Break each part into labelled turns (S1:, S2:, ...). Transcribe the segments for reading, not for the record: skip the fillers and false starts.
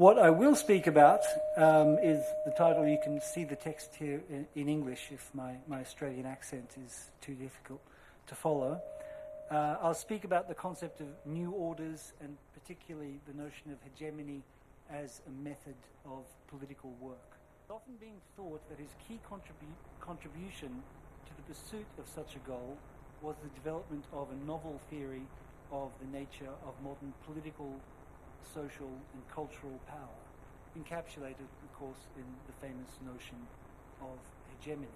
S1: What I will speak about is the title. You can see the text here in English if my Australian accent is too difficult to follow. I'll speak about the concept of new orders and particularly the notion of hegemony as a method of political work. It's often being thought that his key contribution to the pursuit of such a goal was the development of a novel theory of the nature of modern political, social and cultural power, encapsulated, of course, in the famous notion of hegemony,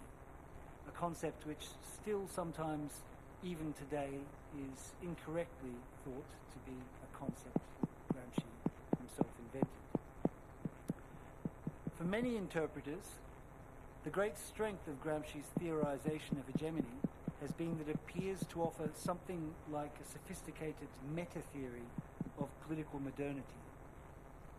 S1: a concept which still sometimes, even today, is incorrectly thought to be a concept that Gramsci himself invented. For many interpreters, the great strength of Gramsci's theorization of hegemony has been that it appears to offer something like a sophisticated meta-theory of political modernity,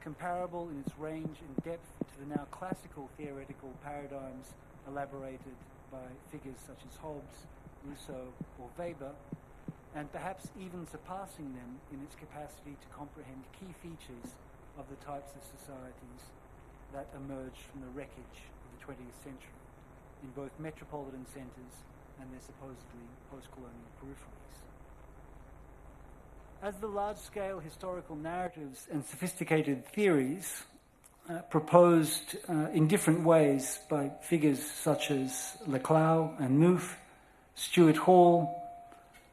S1: comparable in its range and depth to the now classical theoretical paradigms elaborated by figures such as Hobbes, Rousseau or Weber, and perhaps even surpassing them in its capacity to comprehend key features of the types of societies that emerged from the wreckage of the 20th century in both metropolitan centres and their supposedly post-colonial peripheries. As the large-scale historical narratives and sophisticated theories proposed in different ways by figures such as Laclau and Mouffe, Stuart Hall,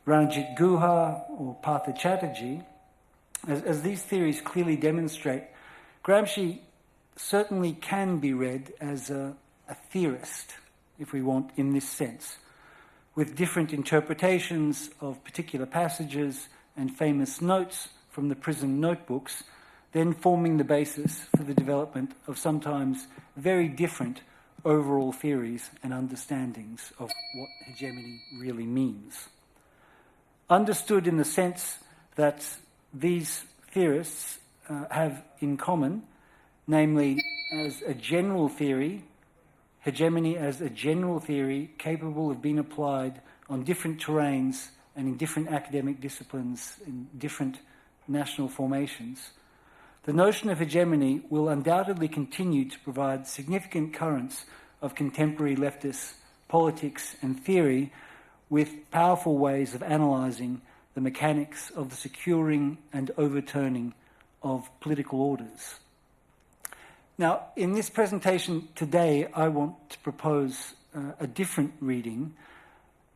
S1: Ranjit Guha or Partha Chatterjee, as these theories clearly demonstrate, Gramsci certainly can be read as a theorist, if we want, in this sense, with different interpretations of particular passages and famous notes from the prison notebooks, then forming the basis for the development of sometimes very different overall theories and understandings of what hegemony really means. Understood in the sense that these theorists have in common, namely as a general theory, hegemony as a general theory capable of being applied on different terrains and in different academic disciplines, in different national formations. The notion of hegemony will undoubtedly continue to provide significant currents of contemporary leftist politics and theory with powerful ways of analysing the mechanics of the securing and overturning of political orders. Now, in this presentation today, I want to propose a different reading,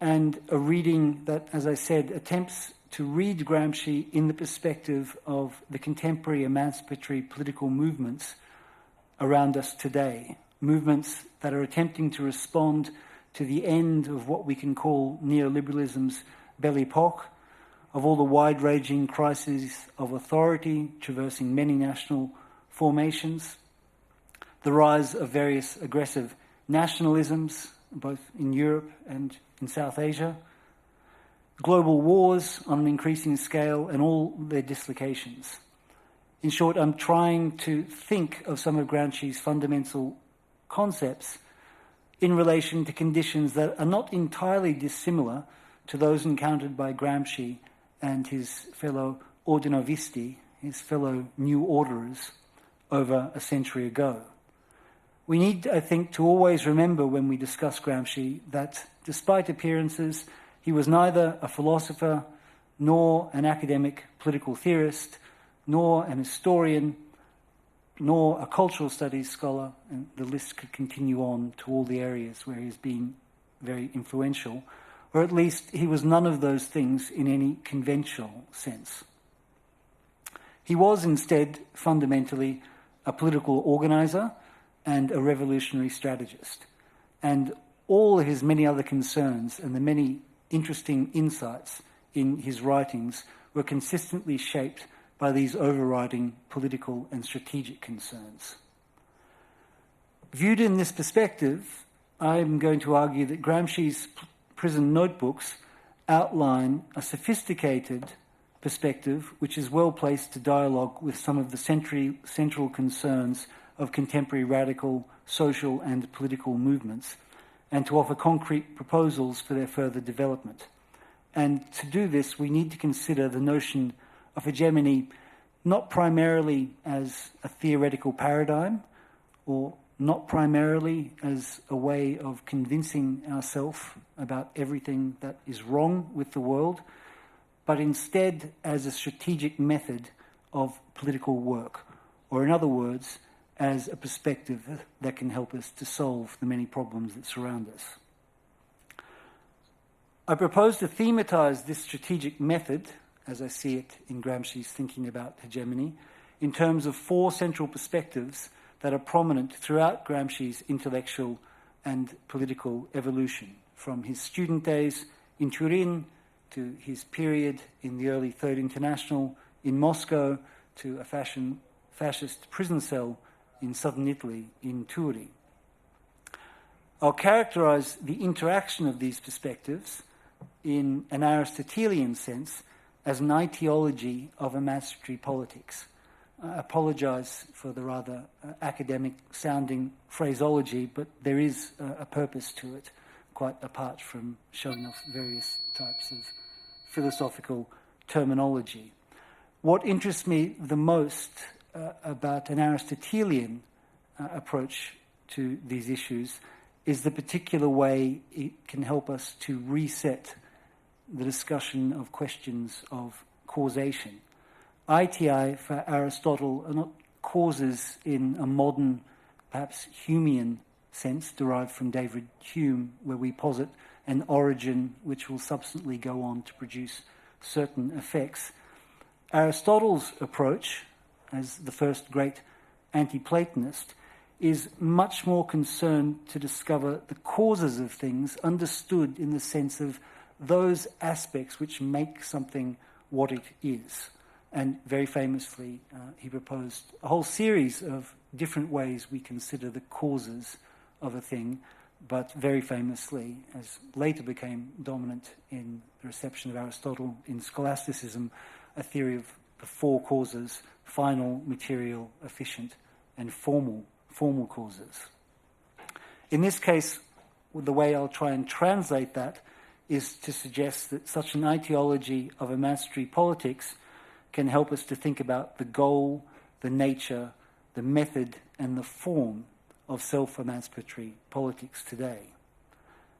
S1: and a reading that, as I said, attempts to read Gramsci in the perspective of the contemporary emancipatory political movements around us today, movements that are attempting to respond to the end of what we can call neoliberalism's belle epoque, of all the wide-ranging crises of authority traversing many national formations, the rise of various aggressive nationalisms, both in Europe and in South Asia, global wars on an increasing scale and all their dislocations. In short, I'm trying to think of some of Gramsci's fundamental concepts in relation to conditions that are not entirely dissimilar to those encountered by Gramsci and his fellow ordinovisti, his fellow New Orderers, over a century ago. We need, I think, to always remember when we discuss Gramsci that despite appearances, he was neither a philosopher, nor an academic political theorist, nor an historian, nor a cultural studies scholar, and the list could continue on to all the areas where he's been very influential, or at least he was none of those things in any conventional sense. He was instead fundamentally a political organizer and a revolutionary strategist, and all his many other concerns and the many interesting insights in his writings were consistently shaped by these overriding political and strategic concerns. Viewed in this perspective, I'm going to argue that Gramsci's prison notebooks outline a sophisticated perspective which is well placed to dialogue with some of the central concerns of contemporary radical social and political movements, and to offer concrete proposals for their further development. And to do this, we need to consider the notion of hegemony not primarily as a theoretical paradigm, or not primarily as a way of convincing ourselves about everything that is wrong with the world, but instead as a strategic method of political work, or in other words, as a perspective that can help us to solve the many problems that surround us. I propose to thematize this strategic method, as I see it in Gramsci's thinking about hegemony, in terms of four central perspectives that are prominent throughout Gramsci's intellectual and political evolution, from his student days in Turin to his period in the early Third International in Moscow to a fascist prison cell in southern Italy in Turi. I'll characterize the interaction of these perspectives in an Aristotelian sense as an ideology of emancipatory politics. I apologize for the rather academic-sounding phraseology, but there is a purpose to it, quite apart from showing off various types of philosophical terminology. What interests me the most about an Aristotelian approach to these issues is the particular way it can help us to reset the discussion of questions of causation. ITI for Aristotle are not causes in a modern, perhaps Humean sense, derived from David Hume, where we posit an origin which will subsequently go on to produce certain effects. Aristotle's approach, as the first great anti-Platonist, is much more concerned to discover the causes of things, understood in the sense of those aspects which make something what it is. And very famously, he proposed a whole series of different ways we consider the causes of a thing, but very famously, as later became dominant in the reception of Aristotle in scholasticism, a theory of the four causes: final, material, efficient, and formal causes. In this case, the way I'll try and translate that is to suggest that such an ideology of emancipatory politics can help us to think about the goal, the nature, the method, and the form of self-emancipatory politics today.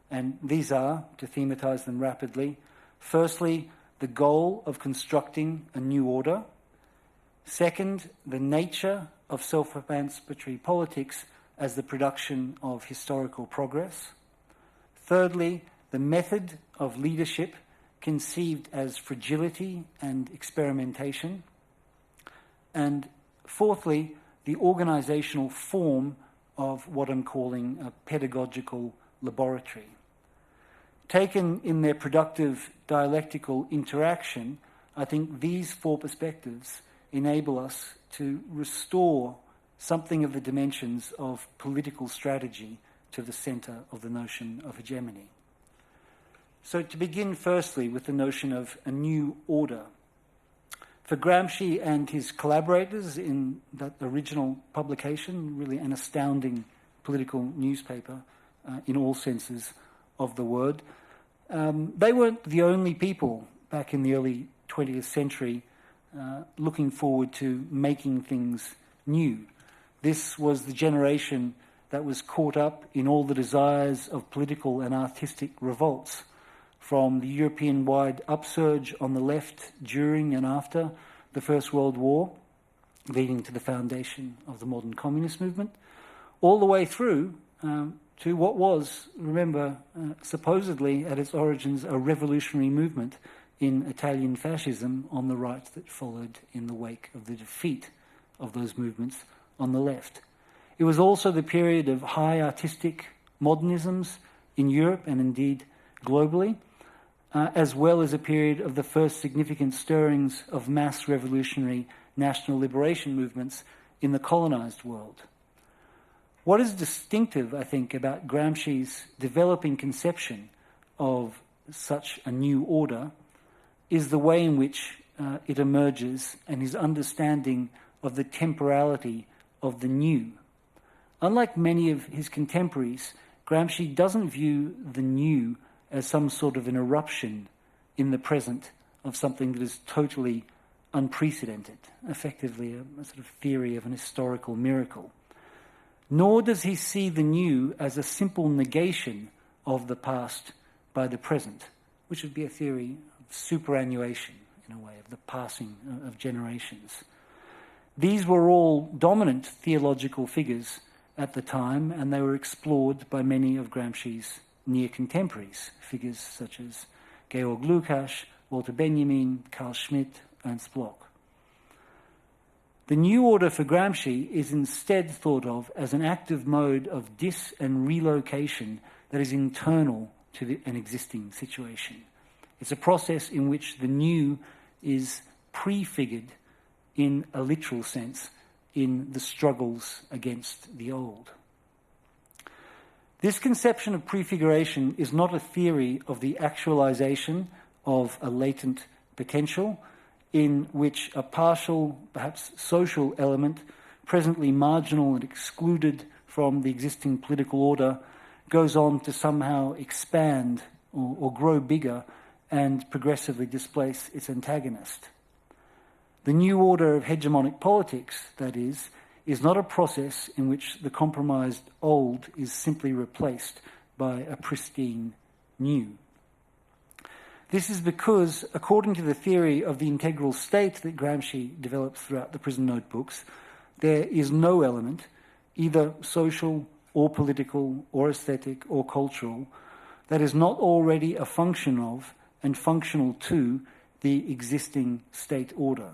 S1: And these are, to thematize them rapidly, firstly, the goal of constructing a new order. Second, the nature of self-emancipatory politics as the production of historical progress. Thirdly, the method of leadership conceived as fragility and experimentation. And fourthly, the organizational form of what I'm calling a pedagogical laboratory. Taken in their productive dialectical interaction, I think these four perspectives enable us to restore something of the dimensions of political strategy to the center of the notion of hegemony. So to begin firstly with the notion of a new order. For Gramsci and his collaborators in that original publication, really an astounding political newspaper in all senses of the word, they weren't the only people back in the early 20th century looking forward to making things new. This was the generation that was caught up in all the desires of political and artistic revolts, from the European-wide upsurge on the left during and after the First World War, leading to the foundation of the modern communist movement, all the way through to what was, remember, supposedly at its origins a revolutionary movement in Italian fascism on the right that followed in the wake of the defeat of those movements on the left. It was also the period of high artistic modernisms in Europe and indeed globally, as well as a period of the first significant stirrings of mass revolutionary national liberation movements in the colonized world. What is distinctive, I think, about Gramsci's developing conception of such a new order is the way in which it emerges and his understanding of the temporality of the new. Unlike many of his contemporaries, Gramsci doesn't view the new as some sort of an eruption in the present of something that is totally unprecedented, effectively a sort of theory of an historical miracle. Nor does he see the new as a simple negation of the past by the present, which would be a theory of superannuation, in a way, of the passing of generations. These were all dominant theological figures at the time, and they were explored by many of Gramsci's near contemporaries, figures such as Georg Lukács, Walter Benjamin, Carl Schmitt, Ernst Bloch. The new order for Gramsci is instead thought of as an active mode of dis- and relocation that is internal to an existing situation. It's a process in which the new is prefigured in a literal sense in the struggles against the old. This conception of prefiguration is not a theory of the actualization of a latent potential in which a partial, perhaps social element, presently marginal and excluded from the existing political order, goes on to somehow expand or grow bigger and progressively displace its antagonist. The new order of hegemonic politics, that is not a process in which the compromised old is simply replaced by a pristine new. This is because, according to the theory of the integral state that Gramsci develops throughout the prison notebooks, there is no element, either social or political or aesthetic or cultural, that is not already a function of and functional to the existing state order.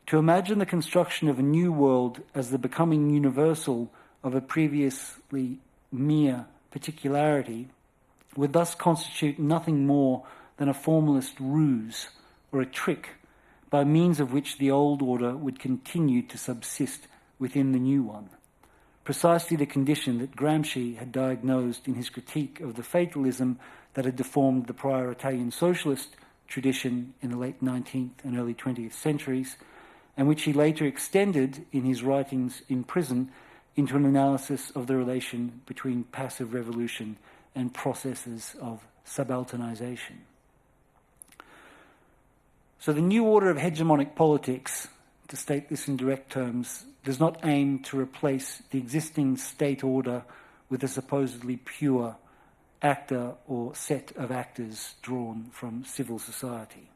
S1: To imagine the construction of a new world as the becoming universal of a previously mere particularity would thus constitute nothing more than a formalist ruse or a trick by means of which the old order would continue to subsist within the new one. Precisely the condition that Gramsci had diagnosed in his critique of the fatalism that had deformed the prior Italian socialist tradition in the late 19th and early 20th centuries, and which he later extended in his writings in prison into an analysis of the relation between passive revolution and processes of subalternization. So the new order of hegemonic politics, to state this in direct terms, does not aim to replace the existing state order with a supposedly pure actor or set of actors drawn from civil society.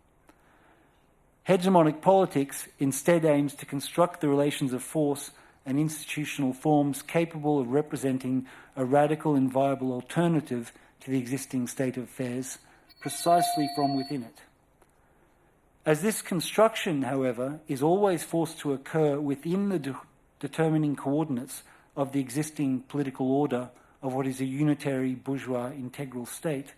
S1: Hegemonic politics instead aims to construct the relations of force and institutional forms capable of representing a radical and viable alternative to the existing state of affairs precisely from within it. As this construction, however, is always forced to occur within the determining coordinates of the existing political order of what is a unitary bourgeois integral state,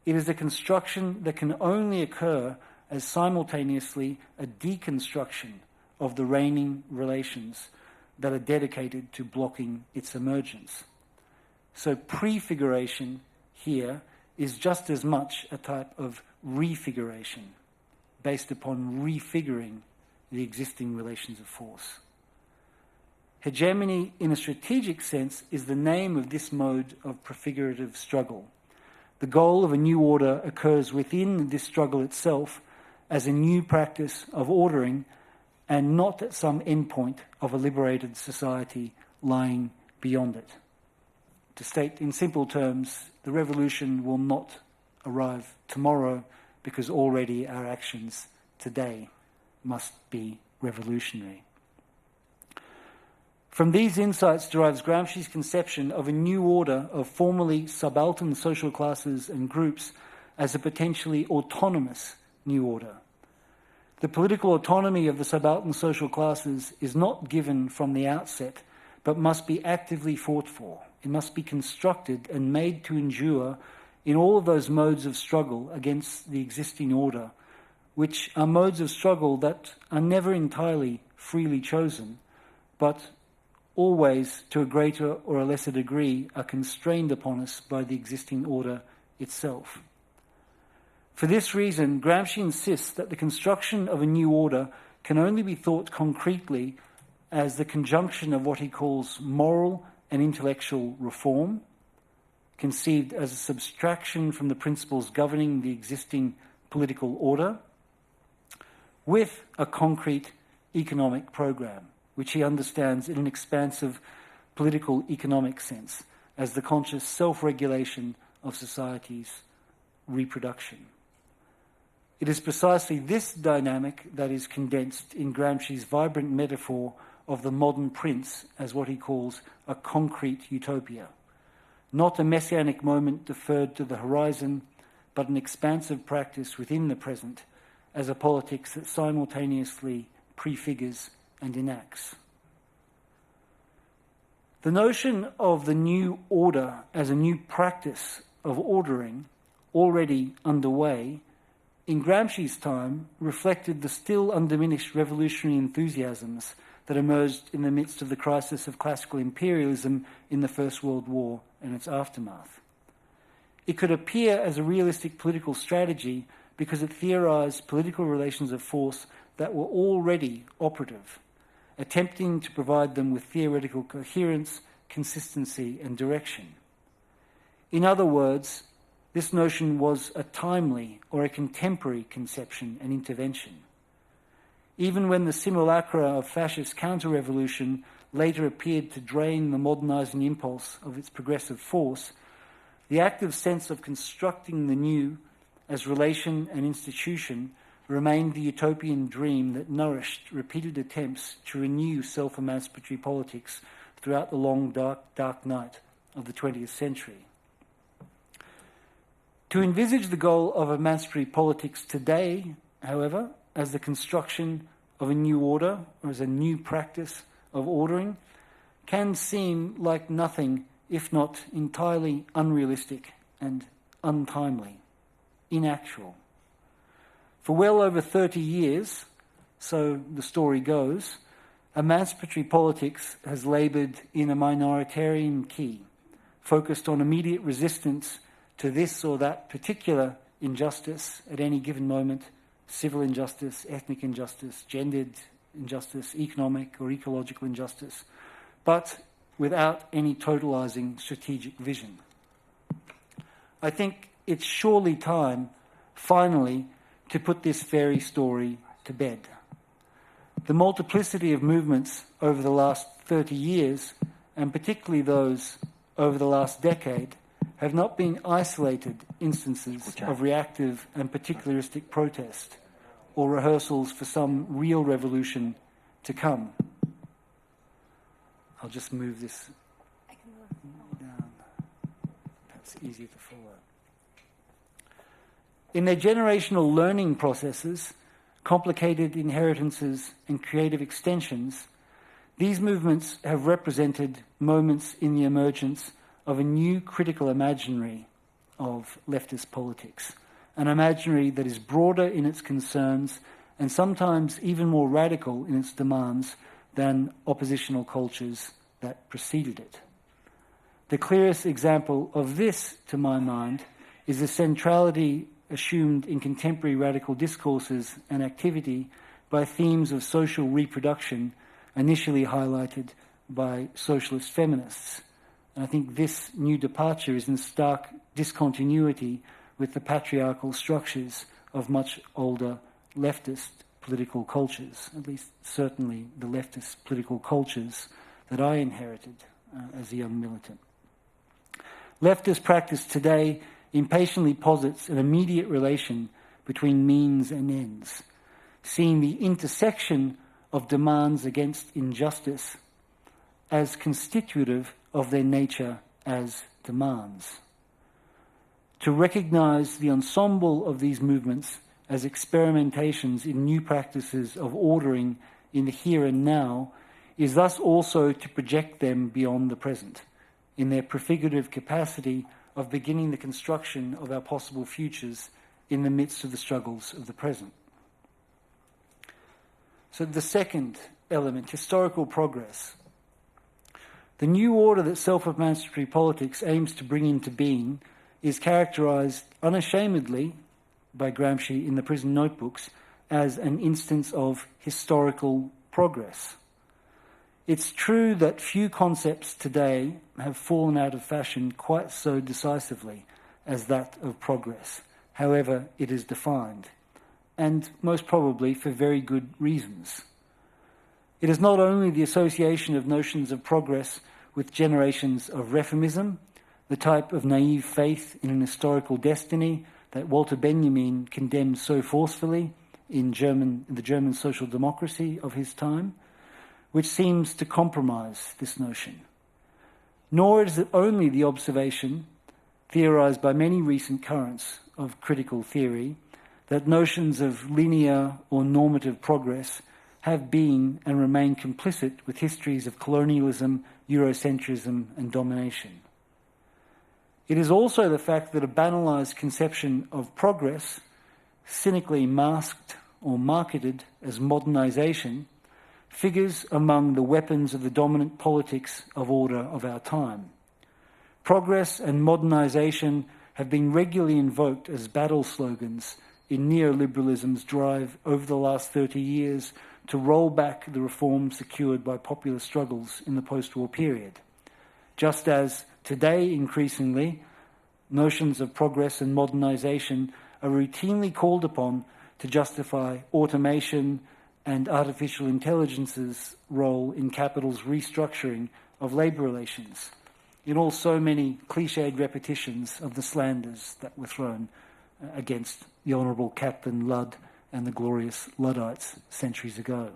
S1: it is a construction that can only occur as simultaneously a deconstruction of the reigning relations that are dedicated to blocking its emergence. So prefiguration here is just as much a type of refiguration based upon refiguring the existing relations of force. Hegemony, in a strategic sense, is the name of this mode of prefigurative struggle. The goal of a new order occurs within this struggle itself as a new practice of ordering and not at some endpoint of a liberated society lying beyond it. To state in simple terms, the revolution will not arrive tomorrow because already our actions today must be revolutionary. From these insights derives Gramsci's conception of a new order of formerly subaltern social classes and groups as a potentially autonomous new order. The political autonomy of the subaltern social classes is not given from the outset, but must be actively fought for. It must be constructed and made to endure in all of those modes of struggle against the existing order, which are modes of struggle that are never entirely freely chosen, but always, to a greater or a lesser degree, are constrained upon us by the existing order itself. For this reason, Gramsci insists that the construction of a new order can only be thought concretely as the conjunction of what he calls moral and intellectual reform, conceived as a subtraction from the principles governing the existing political order, with a concrete economic program, which he understands in an expansive political economic sense as the conscious self-regulation of society's reproduction. It is precisely this dynamic that is condensed in Gramsci's vibrant metaphor of the modern prince as what he calls a concrete utopia, not a messianic moment deferred to the horizon, but an expansive practice within the present as a politics that simultaneously prefigures and enacts. The notion of the new order as a new practice of ordering, already underway, in Gramsci's time reflected the still undiminished revolutionary enthusiasms that emerged in the midst of the crisis of classical imperialism in the First World War and its aftermath. It could appear as a realistic political strategy because it theorized political relations of force that were already operative, attempting to provide them with theoretical coherence, consistency, and direction. In other words, this notion was a timely or a contemporary conception and intervention. Even when the simulacra of fascist counter-revolution later appeared to drain the modernizing impulse of its progressive force, the active sense of constructing the new as relation and institution remained the utopian dream that nourished repeated attempts to renew self-emancipatory politics throughout the long, dark night of the 20th century. To envisage the goal of emancipatory politics today, however, as the construction of a new order or as a new practice of ordering can seem like nothing if not entirely unrealistic and untimely, inactual. For well over 30 years, so the story goes, emancipatory politics has laboured in a minoritarian key, focused on immediate resistance to this or that particular injustice at any given moment, civil injustice, ethnic injustice, gendered injustice, economic or ecological injustice, but without any totalising strategic vision. I think it's surely time, finally, to put this fairy story to bed. The multiplicity of movements over the last 30 years, and particularly those over the last decade, have not been isolated instances of reactive and particularistic protest or rehearsals for some real revolution to come. I'll just move this down. Perhaps easier to follow. In their generational learning processes, complicated inheritances and creative extensions, these movements have represented moments in the emergence of a new critical imaginary of leftist politics, an imaginary that is broader in its concerns and sometimes even more radical in its demands than oppositional cultures that preceded it. The clearest example of this, to my mind, is the centrality assumed in contemporary radical discourses and activity by themes of social reproduction initially highlighted by socialist feminists. And I think this new departure is in stark discontinuity with the patriarchal structures of much older leftist political cultures, at least certainly the leftist political cultures that I inherited as a young militant. Leftist practice today impatiently posits an immediate relation between means and ends, seeing the intersection of demands against injustice as constitutive of their nature as demands. To recognize the ensemble of these movements as experimentations in new practices of ordering in the here and now is thus also to project them beyond the present, in their prefigurative capacity of beginning the construction of our possible futures in the midst of the struggles of the present. So the second element, historical progress. The new order that self-emancipatory politics aims to bring into being is characterized unashamedly by Gramsci in the prison notebooks as an instance of historical progress. It's true that few concepts today have fallen out of fashion quite so decisively as that of progress, however it is defined. and most probably for very good reasons. It is not only the association of notions of progress with generations of reformism, the type of naive faith in an historical destiny that Walter Benjamin condemned so forcefully in the German social democracy of his time, which seems to compromise this notion. Nor is it only the observation, theorized by many recent currents of critical theory, that notions of linear or normative progress have been and remain complicit with histories of colonialism, Eurocentrism, and domination. It is also the fact that a banalized conception of progress, cynically masked or marketed as modernization, figures among the weapons of the dominant politics of order of our time. Progress and modernization have been regularly invoked as battle slogans in neoliberalism's drive over the last 30 years to roll back the reforms secured by popular struggles in the post-war period. Just as today, increasingly, notions of progress and modernization are routinely called upon to justify automation and artificial intelligence's role in capital's restructuring of labour relations, in all so many cliched repetitions of the slanders that were thrown against the Honourable Captain Ludd and the glorious Luddites centuries ago.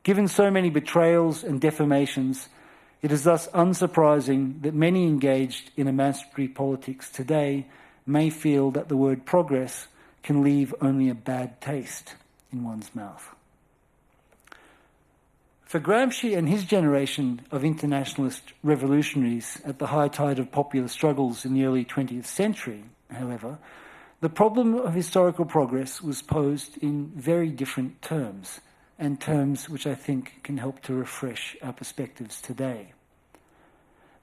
S1: Given so many betrayals and defamations, it is thus unsurprising that many engaged in emancipatory politics today may feel that the word progress can leave only a bad taste in one's mouth. For Gramsci and his generation of internationalist revolutionaries at the high tide of popular struggles in the early 20th century, however, the problem of historical progress was posed in very different terms, and terms which I think can help to refresh our perspectives today.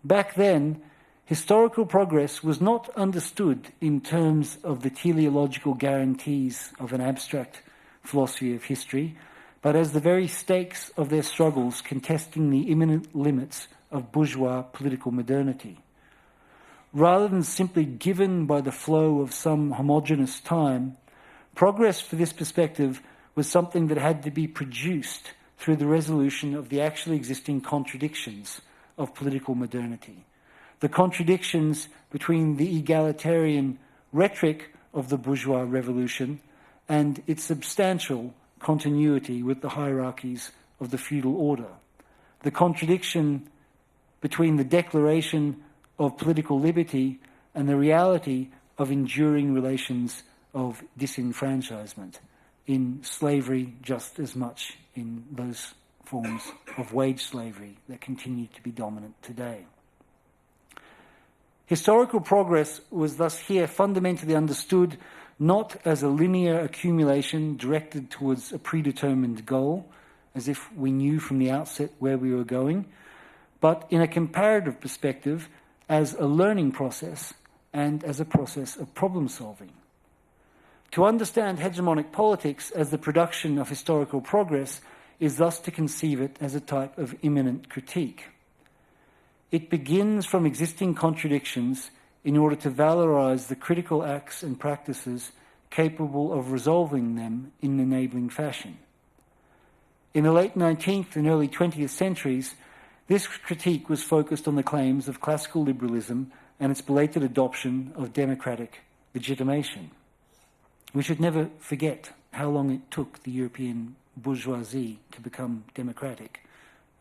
S1: Back then, historical progress was not understood in terms of the teleological guarantees of an abstract philosophy of history, but as the very stakes of their struggles contesting the imminent limits of bourgeois political modernity. Rather than simply given by the flow of some homogeneous time, progress for this perspective was something that had to be produced through the resolution of the actually existing contradictions of political modernity. The contradictions between the egalitarian rhetoric of the bourgeois revolution and its substantial continuity with the hierarchies of the feudal order. The contradiction between the declaration of political liberty and the reality of enduring relations of disenfranchisement, in slavery just as much in those forms of wage slavery that continue to be dominant today. Historical progress was thus here fundamentally understood not as a linear accumulation directed towards a predetermined goal, as if we knew from the outset where we were going, but in a comparative perspective as a learning process and as a process of problem solving. To understand hegemonic politics as the production of historical progress is thus to conceive it as a type of immanent critique. It begins from existing contradictions in order to valorize the critical acts and practices capable of resolving them in an enabling fashion. In the late 19th and early 20th centuries, this critique was focused on the claims of classical liberalism and its belated adoption of democratic legitimation. We should never forget how long it took the European bourgeoisie to become democratic,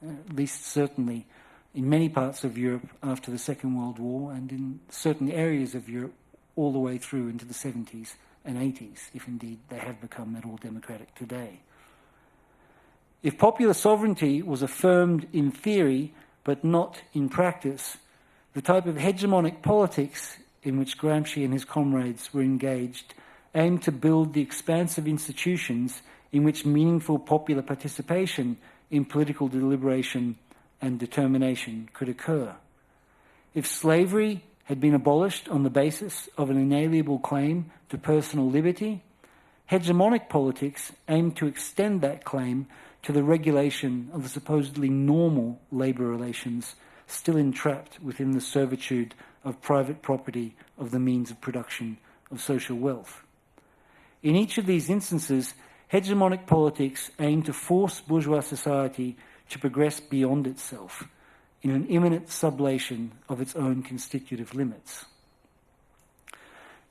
S1: at least certainly in many parts of Europe after the Second World War, and in certain areas of Europe all the way through into the 70s and 80s, if indeed they have become at all democratic today. If popular sovereignty was affirmed in theory but not in practice, the type of hegemonic politics in which Gramsci and his comrades were engaged aimed to build the expansive institutions in which meaningful popular participation in political deliberation and determination could occur. If slavery had been abolished on the basis of an inalienable claim to personal liberty, hegemonic politics aimed to extend that claim to the regulation of the supposedly normal labour relations still entrapped within the servitude of private property of the means of production of social wealth. In each of these instances, hegemonic politics aim to force bourgeois society to progress beyond itself, in an imminent sublation of its own constitutive limits.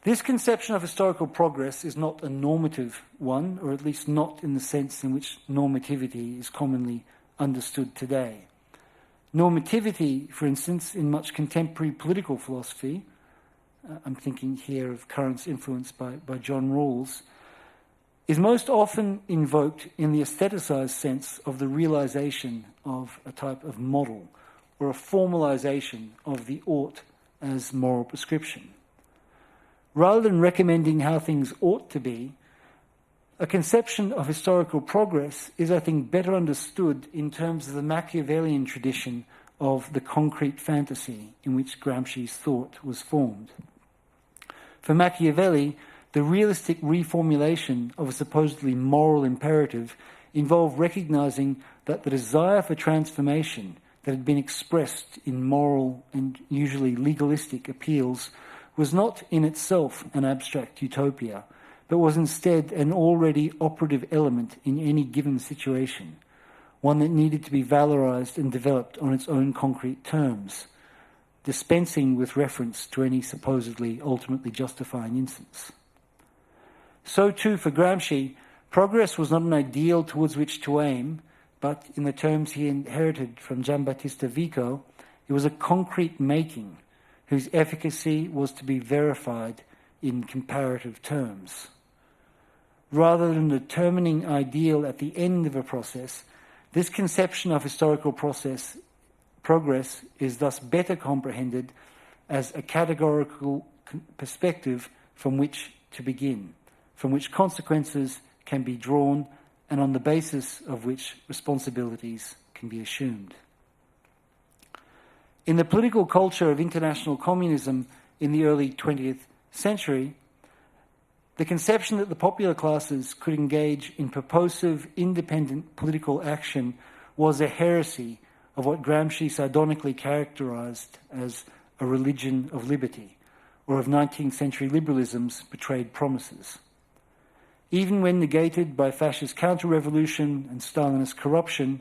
S1: This conception of historical progress is not a normative one, or at least not in the sense in which normativity is commonly understood today. Normativity, for instance, in much contemporary political philosophy, I'm thinking here of currents influenced by John Rawls, is most often invoked in the aestheticized sense of the realization of a type of model, or a formalization of the ought as moral prescription. Rather than recommending how things ought to be, a conception of historical progress is, I think, better understood in terms of the Machiavellian tradition of the concrete fantasy in which Gramsci's thought was formed. For Machiavelli, the realistic reformulation of a supposedly moral imperative involved recognizing that the desire for transformation that had been expressed in moral and usually legalistic appeals was not in itself an abstract utopia, but was instead an already operative element in any given situation, one that needed to be valorized and developed on its own concrete terms, dispensing with reference to any supposedly ultimately justifying instance. So too for Gramsci, progress was not an ideal towards which to aim, but in the terms he inherited from Giambattista Vico, it was a concrete making whose efficacy was to be verified in comparative terms. Rather than a determining ideal at the end of a process, this conception of historical progress is thus better comprehended as a categorical perspective from which to begin, from which consequences can be drawn, and on the basis of which responsibilities can be assumed. In the political culture of international communism in the early 20th century, the conception that the popular classes could engage in purposive, independent political action was a heresy of what Gramsci sardonically characterized as a religion of liberty, or of 19th century liberalism's betrayed promises. Even when negated by fascist counter-revolution and Stalinist corruption,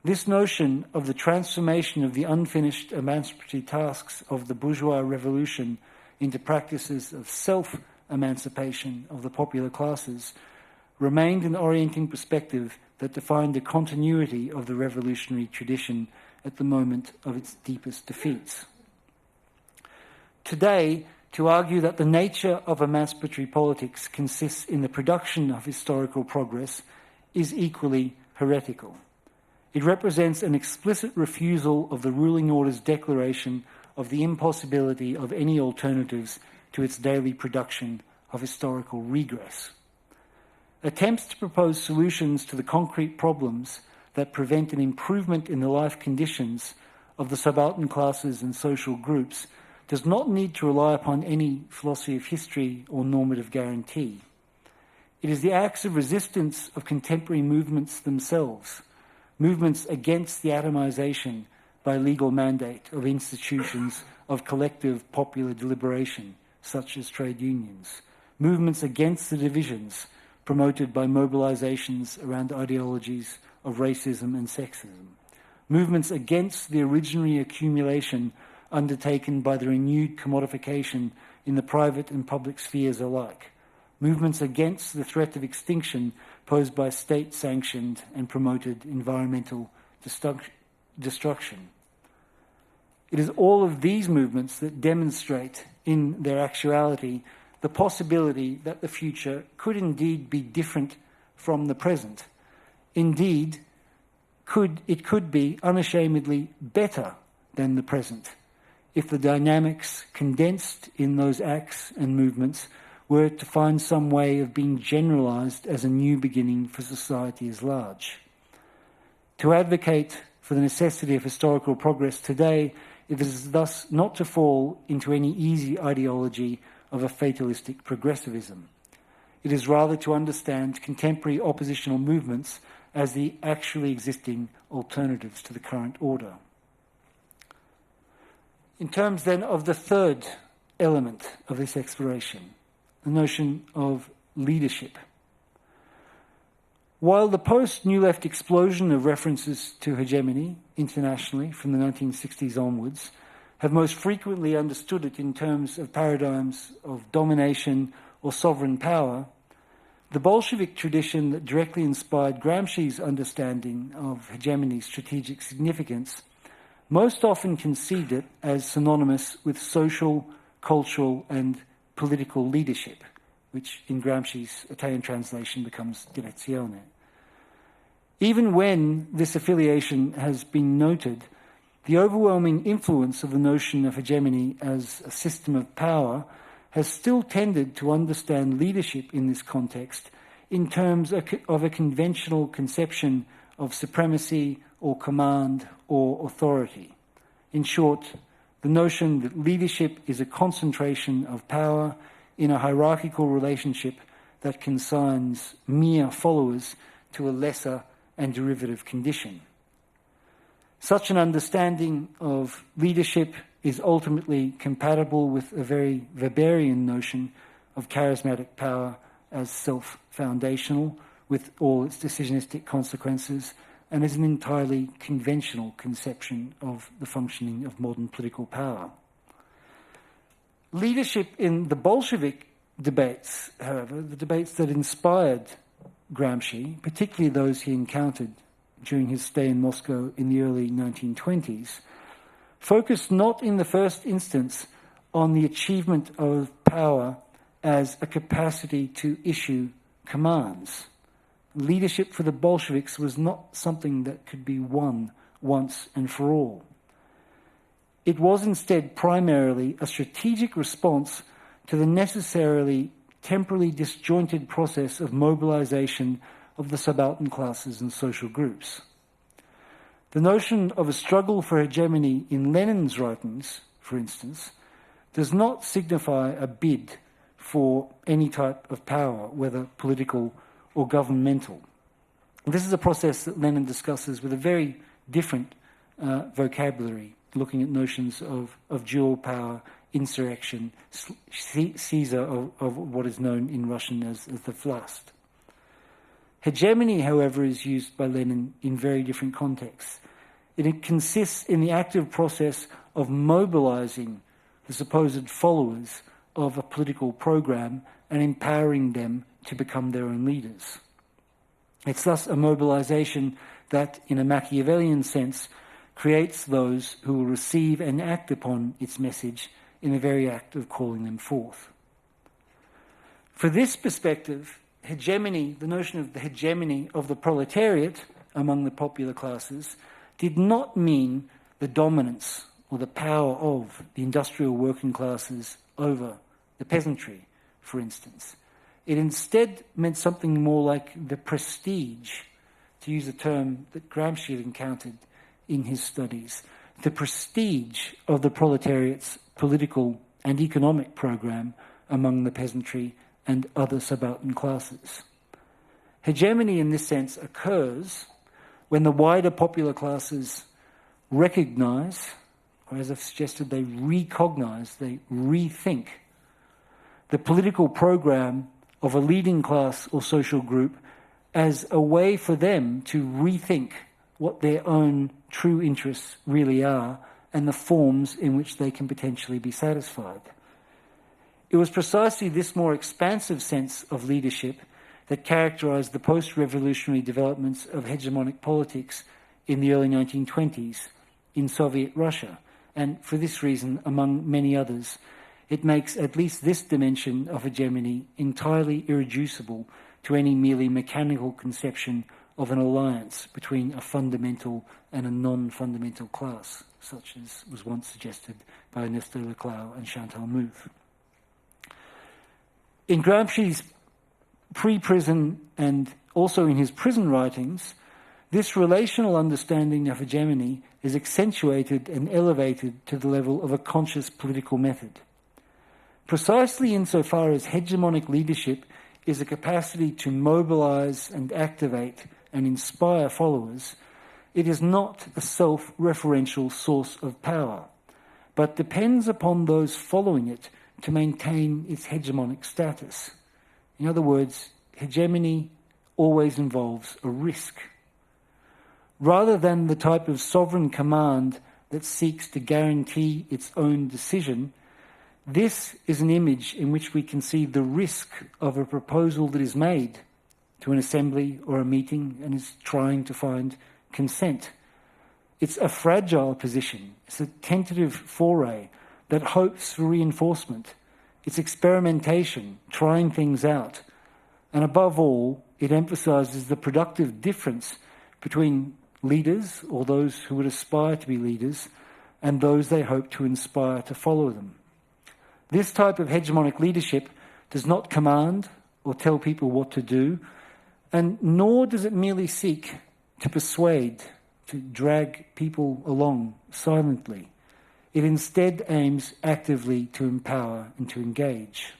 S1: this notion of the transformation of the unfinished emancipatory tasks of the bourgeois revolution into practices of self-emancipation of the popular classes remained an orienting perspective that defined the continuity of the revolutionary tradition at the moment of its deepest defeats. Today, to argue that the nature of emancipatory politics consists in the production of historical progress is equally heretical. It represents an explicit refusal of the ruling order's declaration of the impossibility of any alternatives to its daily production of historical regress. Attempts to propose solutions to the concrete problems that prevent an improvement in the life conditions of the subaltern classes and social groups does not need to rely upon any philosophy of history or normative guarantee. It is the acts of resistance of contemporary movements themselves, movements against the atomization by legal mandate of institutions of collective popular deliberation, such as trade unions, movements against the divisions promoted by mobilizations around ideologies of racism and sexism, movements against the originary accumulation undertaken by the renewed commodification in the private and public spheres alike, movements against the threat of extinction posed by state-sanctioned and promoted environmental destruction. It is all of these movements that demonstrate in their actuality the possibility that the future could indeed be different from the present. Indeed, it could be unashamedly better than the present if the dynamics condensed in those acts and movements were to find some way of being generalized as a new beginning for society as large. To advocate for the necessity of historical progress today, it is thus not to fall into any easy ideology of a fatalistic progressivism. It is rather to understand contemporary oppositional movements as the actually existing alternatives to the current order. In terms then of the third element of this exploration, the notion of leadership. While the post-New Left explosion of references to hegemony internationally from the 1960s onwards have most frequently understood it in terms of paradigms of domination or sovereign power, the Bolshevik tradition that directly inspired Gramsci's understanding of hegemony's strategic significance most often conceived it as synonymous with social, cultural, and political leadership, which in Gramsci's Italian translation becomes direzione. Even when this affiliation has been noted, the overwhelming influence of the notion of hegemony as a system of power has still tended to understand leadership in this context in terms of a conventional conception of supremacy or command or authority. In short, the notion that leadership is a concentration of power in a hierarchical relationship that consigns mere followers to a lesser and derivative condition. Such an understanding of leadership is ultimately compatible with a very Weberian notion of charismatic power as self-foundational, with all its decisionistic consequences, and is an entirely conventional conception of the functioning of modern political power. Leadership in the Bolshevik debates, however, the debates that inspired Gramsci, particularly those he encountered during his stay in Moscow in the early 1920s, focused not in the first instance on the achievement of power as a capacity to issue commands. Leadership for the Bolsheviks was not something that could be won once and for all. It was instead primarily a strategic response to the necessarily temporally disjointed process of mobilization of the subaltern classes and social groups. The notion of a struggle for hegemony in Lenin's writings, for instance, does not signify a bid for any type of power, whether political or governmental. This is a process that Lenin discusses with a very different vocabulary, looking at notions of dual power, insurrection, Caesar of what is known in Russian as the Vlast. Hegemony, however, is used by Lenin in very different contexts. It consists in the active process of mobilizing the supposed followers of a political program and empowering them to become their own leaders. It's thus a mobilization that, in a Machiavellian sense, creates those who will receive and act upon its message in the very act of calling them forth. For this perspective, hegemony, the notion of the hegemony of the proletariat among the popular classes, did not mean the dominance or the power of the industrial working classes over the peasantry, for instance. It instead meant something more like the prestige, to use a term that Gramsci had encountered in his studies, the prestige of the proletariat's political and economic program among the peasantry and other subaltern classes. Hegemony in this sense occurs when the wider popular classes recognize, or as I've suggested, they recognize, they rethink the political program of a leading class or social group as a way for them to rethink what their own true interests really are and the forms in which they can potentially be satisfied. It was precisely this more expansive sense of leadership that characterized the post-revolutionary developments of hegemonic politics in the early 1920s in Soviet Russia, and for this reason, among many others, it makes at least this dimension of hegemony entirely irreducible to any merely mechanical conception of an alliance between a fundamental and a non-fundamental class, such as was once suggested by Nestor Leclau and Chantal Mouffe. In Gramsci's pre-prison and also in his prison writings, this relational understanding of hegemony is accentuated and elevated to the level of a conscious political method. Precisely insofar as hegemonic leadership is a capacity to mobilize and activate and inspire followers, it is not a self-referential source of power, but depends upon those following it to maintain its hegemonic status. In other words, hegemony always involves a risk. Rather than the type of sovereign command that seeks to guarantee its own decision, this is an image in which we can see the risk of a proposal that is made to an assembly or a meeting and is trying to find consent. It's a fragile position. It's a tentative foray that hopes for reinforcement. It's experimentation, trying things out. And above all, it emphasises the productive difference between leaders, or those who would aspire to be leaders, and those they hope to inspire to follow them. This type of hegemonic leadership does not command or tell people what to do, and nor does it merely seek to persuade, to drag people along silently. It instead aims actively to empower and to engage.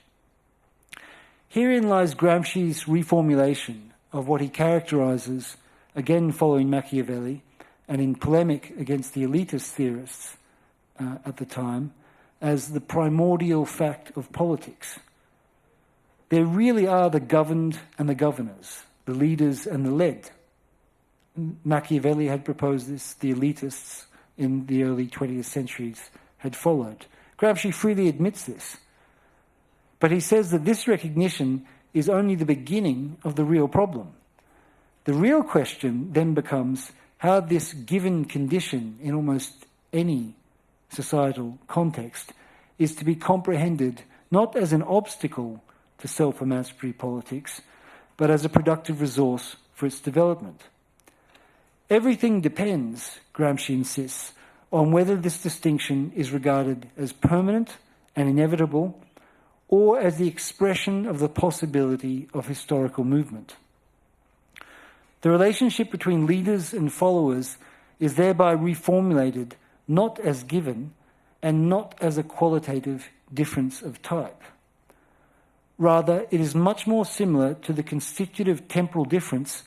S1: Herein lies Gramsci's reformulation of what he characterises, again following Machiavelli, and in polemic against the elitist theorists at the time, as the primordial fact of politics. There really are the governed and the governors, the leaders and the led. Machiavelli had proposed this, the elitists in the early 20th centuries had followed. Gramsci freely admits this. But he says that this recognition is only the beginning of the real problem. The real question then becomes how this given condition in almost any societal context is to be comprehended not as an obstacle to self-emancipatory politics, but as a productive resource for its development. Everything depends, Gramsci insists, on whether this distinction is regarded as permanent and inevitable, or as the expression of the possibility of historical movement. The relationship between leaders and followers is thereby reformulated not as given and not as a qualitative difference of type. Rather, it is much more similar to the constitutive temporal difference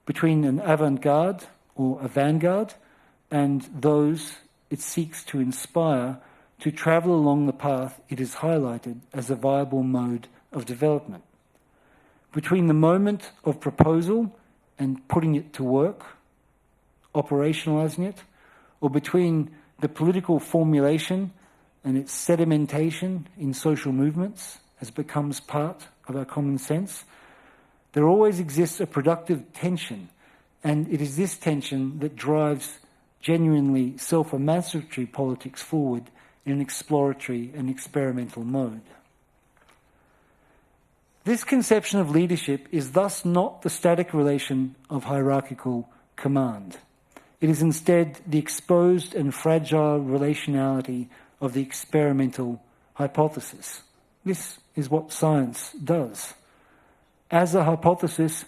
S1: between an avant-garde or a vanguard and those it seeks to inspire to travel along the path it is highlighted as a viable mode of development. Between the moment of proposal and putting it to work, operationalizing it, or between the political formulation and its sedimentation in social movements as becomes part of our common sense, there always exists a productive tension, and it is this tension that drives genuinely self-emancipatory politics forward in an exploratory and experimental mode. This conception of leadership is thus not the static relation of hierarchical command. It is instead the exposed and fragile relationality of the experimental hypothesis. This is what science does. As a hypothesis,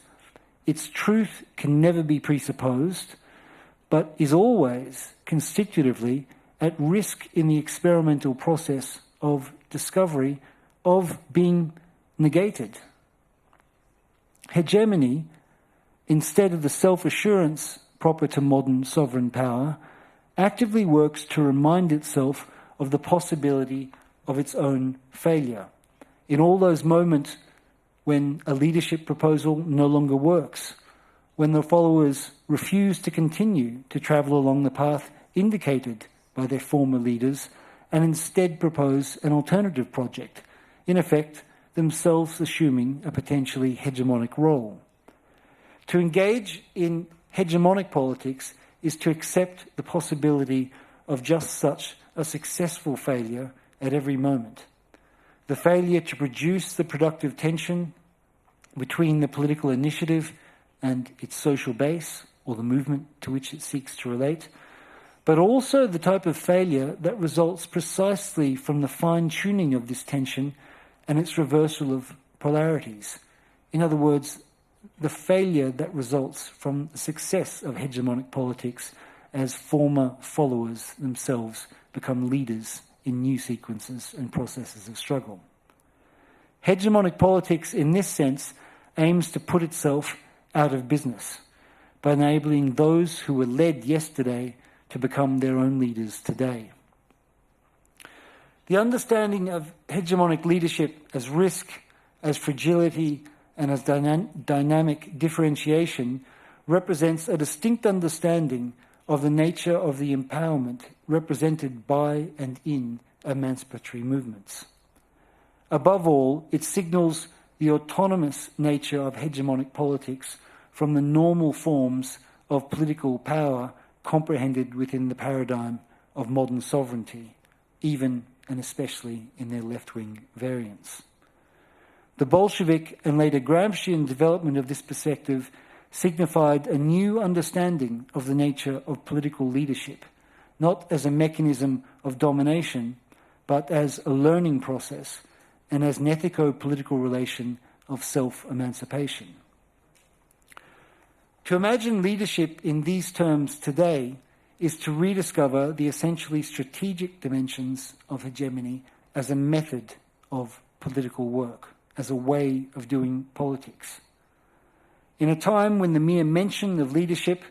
S1: its truth can never be presupposed, but is always constitutively at risk in the experimental process of discovery, of being negated. Hegemony, instead of the self-assurance proper to modern sovereign power, actively works to remind itself of the possibility of its own failure. In all those moments when a leadership proposal no longer works, when the followers refuse to continue to travel along the path indicated by their former leaders and instead propose an alternative project, in effect, themselves assuming a potentially hegemonic role. To engage in hegemonic politics is to accept the possibility of just such a successful failure at every moment. The failure to produce the productive tension between the political initiative and its social base, or the movement to which it seeks to relate, but also the type of failure that results precisely from the fine-tuning of this tension and its reversal of polarities. In other words, the failure that results from the success of hegemonic politics as former followers themselves become leaders in new sequences and processes of struggle. Hegemonic politics, in this sense, aims to put itself out of business by enabling those who were led yesterday to become their own leaders today. The understanding of hegemonic leadership as risk as fragility and as dynamic differentiation represents a distinct understanding of the nature of the empowerment represented by and in emancipatory movements. Above all, it signals the autonomous nature of hegemonic politics from the normal forms of political power comprehended within the paradigm of modern sovereignty, even and especially in their left-wing variants. The Bolshevik and later Gramscian development of this perspective signified a new understanding of the nature of political leadership, not as a mechanism of domination, but as a learning process and as an ethico-political relation of self-emancipation. To imagine leadership in these terms today is to rediscover the essentially strategic dimensions of hegemony as a method of political work, as a way of doing politics. In a time when the mere mention of leadership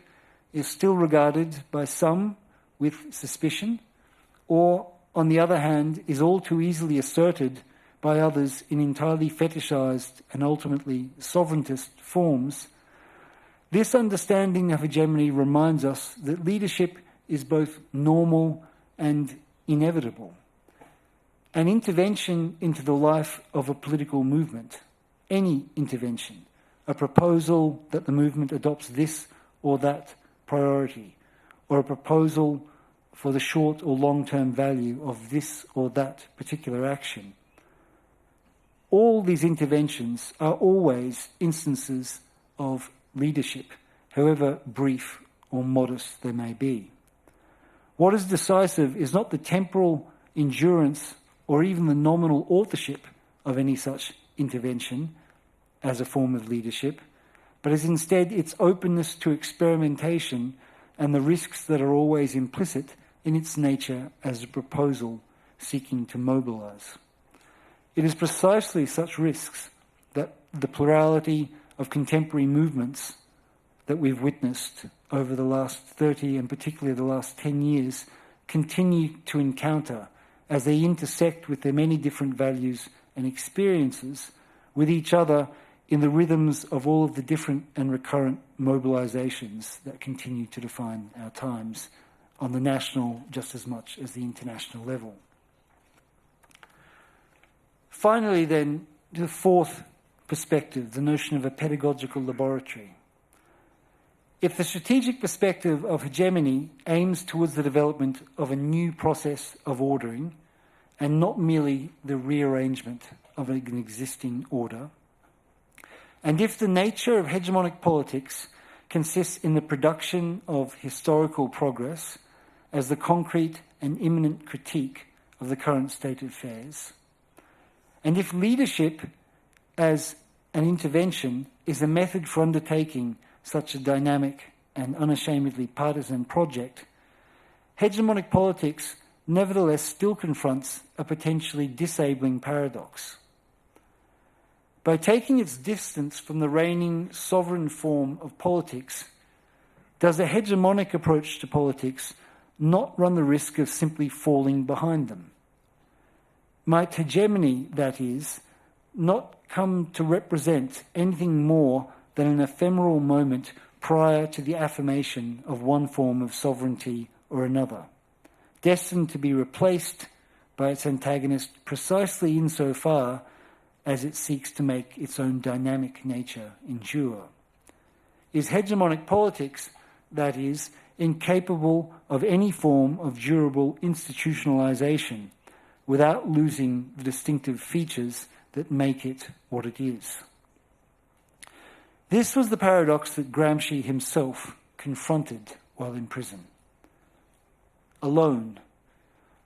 S1: is still regarded by some with suspicion, or, on the other hand, is all too easily asserted by others in entirely fetishized and ultimately sovereigntist forms, this understanding of hegemony reminds us that leadership is both normal and inevitable. An intervention into the life of a political movement, any intervention, a proposal that the movement adopts this or that priority, or a proposal for the short or long-term value of this or that particular action. All these interventions are always instances of leadership, however brief or modest they may be. What is decisive is not the temporal endurance or even the nominal authorship of any such intervention as a form of leadership, but is instead its openness to experimentation and the risks that are always implicit in its nature as a proposal seeking to mobilize. It is precisely such risks that the plurality of contemporary movements that we've witnessed over the last 30 and particularly the last 10 years continue to encounter as they intersect with their many different values and experiences with each other in the rhythms of all of the different and recurrent mobilizations that continue to define our times on the national just as much as the international level. Finally, then, the fourth perspective, the notion of a pedagogical laboratory. If the strategic perspective of hegemony aims towards the development of a new process of ordering and not merely the rearrangement of an existing order, and if the nature of hegemonic politics consists in the production of historical progress as the concrete and imminent critique of the current state of affairs, and if leadership as an intervention is a method for undertaking such a dynamic and unashamedly partisan project, hegemonic politics nevertheless still confronts a potentially disabling paradox. By taking its distance from the reigning sovereign form of politics, does a hegemonic approach to politics not run the risk of simply falling behind them? Might hegemony, that is, not come to represent anything more than an ephemeral moment prior to the affirmation of one form of sovereignty or another, destined to be replaced by its antagonist precisely insofar as it seeks to make its own dynamic nature endure? Is hegemonic politics, that is, incapable of any form of durable institutionalization without losing the distinctive features that make it what it is? This was the paradox that Gramsci himself confronted while in prison. Alone.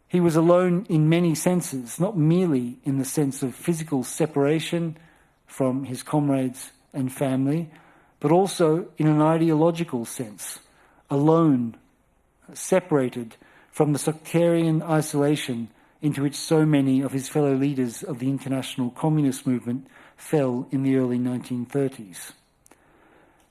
S1: He was alone in many senses, not merely in the sense of physical separation from his comrades and family, but also in an ideological sense, alone, separated from the sectarian isolation into which so many of his fellow leaders of the international communist movement fell in the early 1930s.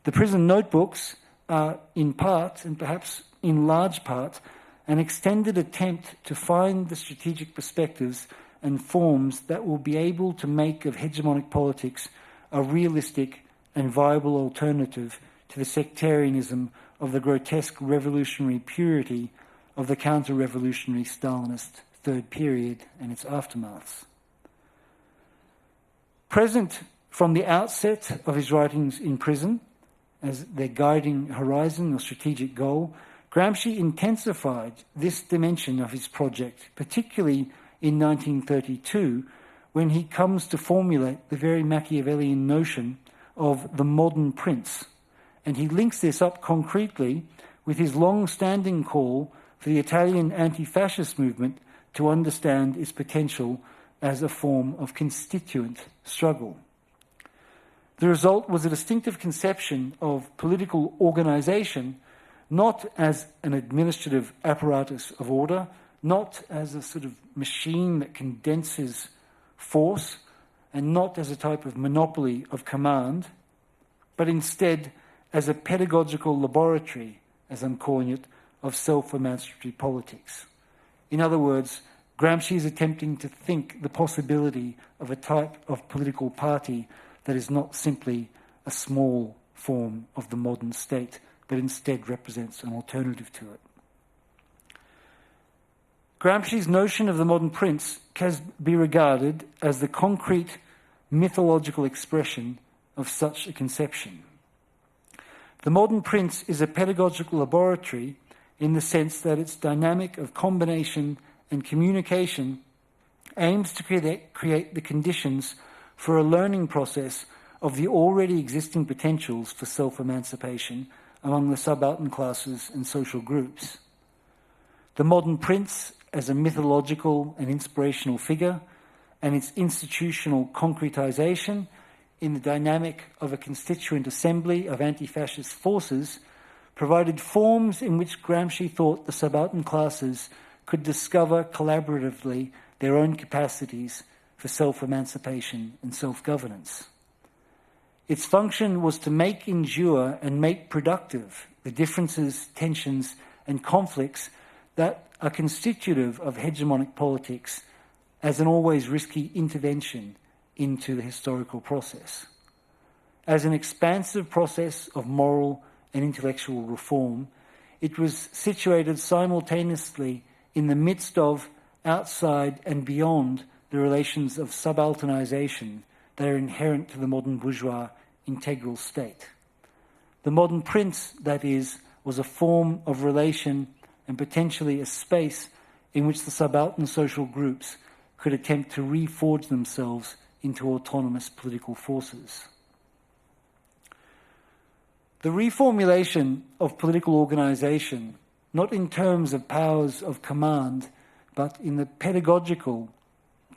S1: The prison notebooks are in part, and perhaps in large part, an extended attempt to find the strategic perspectives and forms that will be able to make of hegemonic politics a realistic and viable alternative to the sectarianism of the grotesque revolutionary purity of the counter-revolutionary Stalinist Third Period and its aftermaths. Present from the outset of his writings in prison, as their guiding horizon or strategic goal, Gramsci intensified this dimension of his project, particularly in 1932, when he comes to formulate the very Machiavellian notion of the modern prince. And he links this up concretely with his long-standing call for the Italian anti-fascist movement to understand its potential as a form of constituent struggle. The result was a distinctive conception of political organization, not as an administrative apparatus of order, not as a sort of machine that condenses force, and not as a type of monopoly of command, but instead as a pedagogical laboratory, as I'm calling it, of self-emancipatory politics. In other words, Gramsci is attempting to think the possibility of a type of political party that is not simply a small form of the modern state, but instead represents an alternative to it. Gramsci's notion of the modern prince can be regarded as the concrete mythological expression of such a conception. The modern prince is a pedagogical laboratory in the sense that its dynamic of combination and communication aims to create the conditions for a learning process of the already existing potentials for self-emancipation among the subaltern classes and social groups. The modern prince as a mythological and inspirational figure, and its institutional concretization in the dynamic of a constituent assembly of anti-fascist forces, provided forms in which Gramsci thought the subaltern classes could discover collaboratively their own capacities for self-emancipation and self-governance. Its function was to make endure and make productive the differences, tensions, and conflicts that are constitutive of hegemonic politics as an always risky intervention into the historical process. As an expansive process of moral and intellectual reform, it was situated simultaneously in the midst of, outside, and beyond the relations of subalternization that are inherent to the modern bourgeois integral state. The modern prince, that is, was a form of relation and potentially a space in which the subaltern social groups could attempt to reforge themselves into autonomous political forces. The reformulation of political organization, not in terms of powers of command, but in the pedagogical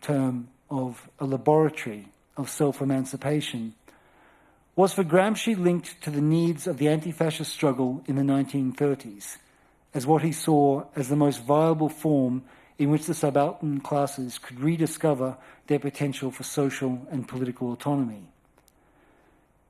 S1: term of a laboratory of self-emancipation, was for Gramsci linked to the needs of the anti-fascist struggle in the 1930s, as what he saw as the most viable form in which the subaltern classes could rediscover their potential for social and political autonomy.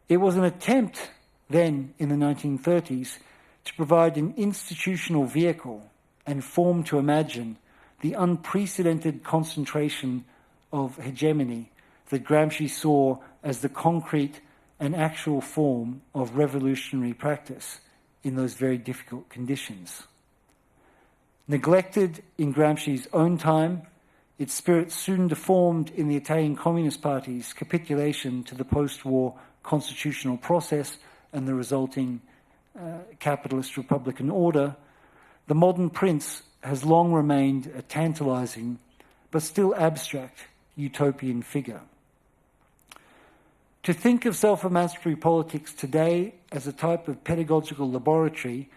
S1: It was an attempt then, in the 1930s, to provide an institutional vehicle and form to imagine the unprecedented concentration of hegemony that Gramsci saw as the concrete and actual form of revolutionary practice in those very difficult conditions. Neglected in Gramsci's own time, its spirit soon deformed in the Italian Communist Party's capitulation to the post-war constitutional process and the resulting capitalist republican order. The modern prince has long remained a tantalizing but still abstract utopian figure. To think of self-emancipatory politics today as a type of pedagogical laboratory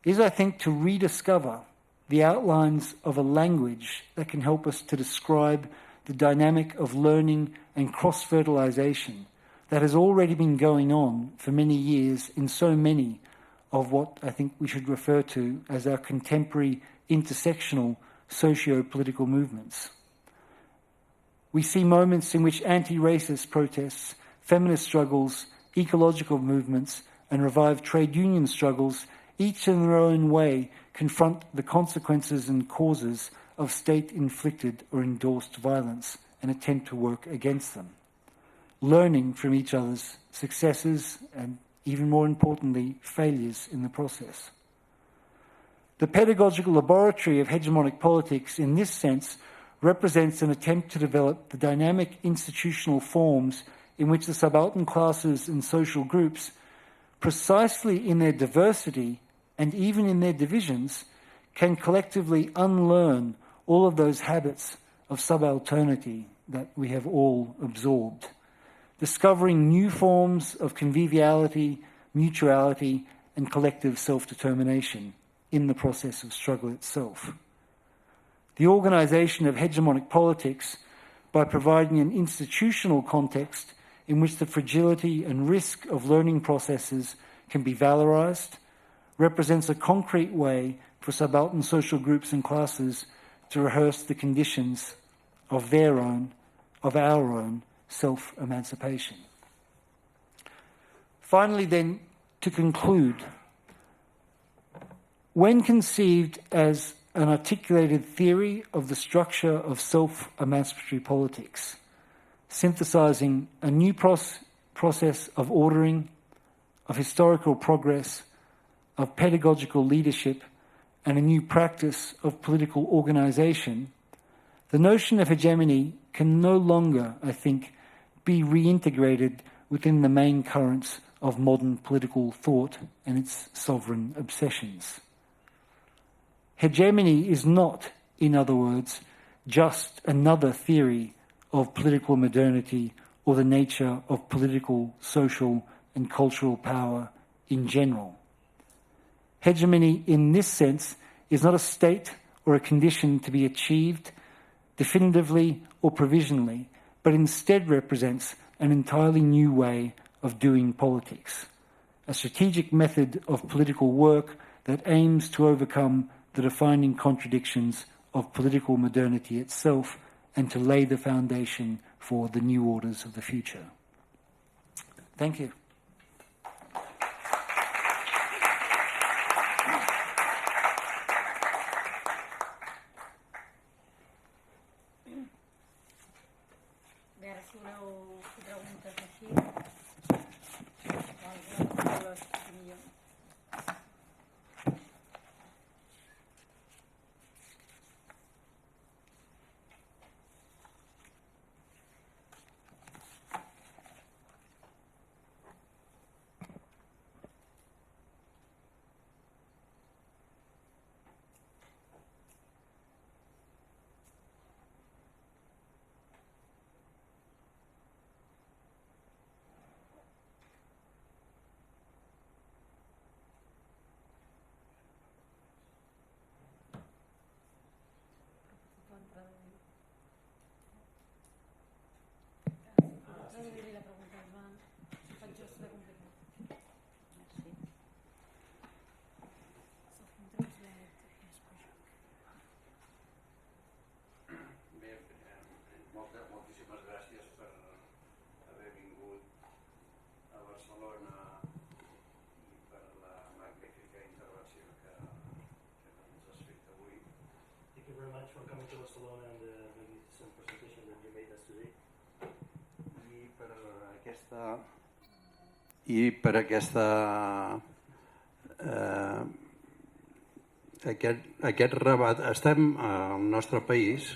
S1: is, I think, to rediscover the outlines of a language that can help us to describe the dynamic of learning and cross-fertilization that has already been going on for many years in so many of what I think we should refer to as our contemporary intersectional socio-political movements. We see moments in which anti-racist protests, feminist struggles, ecological movements, and revived trade union struggles, each in their own way, confront the consequences and causes of state-inflicted or endorsed violence and attempt to work against them, learning from each other's successes and, even more importantly, failures in the process. The pedagogical laboratory of hegemonic politics, in this sense, represents an attempt to develop the dynamic institutional forms in which the subaltern classes and social groups, precisely in their diversity and even in their divisions, can collectively unlearn all of those habits of subalternity that we have all absorbed, discovering new forms of conviviality, mutuality, and collective self-determination in the process of struggle itself. The organisation of hegemonic politics, by providing an institutional context in which the fragility and risk of learning processes can be valorised, represents a concrete way for subaltern social groups and classes to rehearse the conditions of their own, of our own, self-emancipation. Finally, then, to conclude, when conceived as an articulated theory of the structure of self-emancipatory politics, synthesising a new process of ordering, of historical progress, of pedagogical leadership, and a new practice of political organisation, the notion of hegemony can no longer, I think, be reintegrated within the main currents of modern political thought and its sovereign obsessions. Hegemony is not, in other words, just another theory of political modernity or the nature of political, social, and cultural power in general. Hegemony, in this sense, is not a state or a condition to be achieved definitively or provisionally, but instead represents an entirely new way of doing politics, a strategic method of political work that aims to overcome the defining contradictions of political modernity itself and to lay the foundation for the new orders of the future. Thank you.
S2: Moltíssimes gràcies per haver vingut a Barcelona i per la magnífica intervenció que ens has fet avui.
S3: Thank you very much for coming to Barcelona and the magnificent presentation that you made us today.
S2: Aquest rebat, estem al nostre país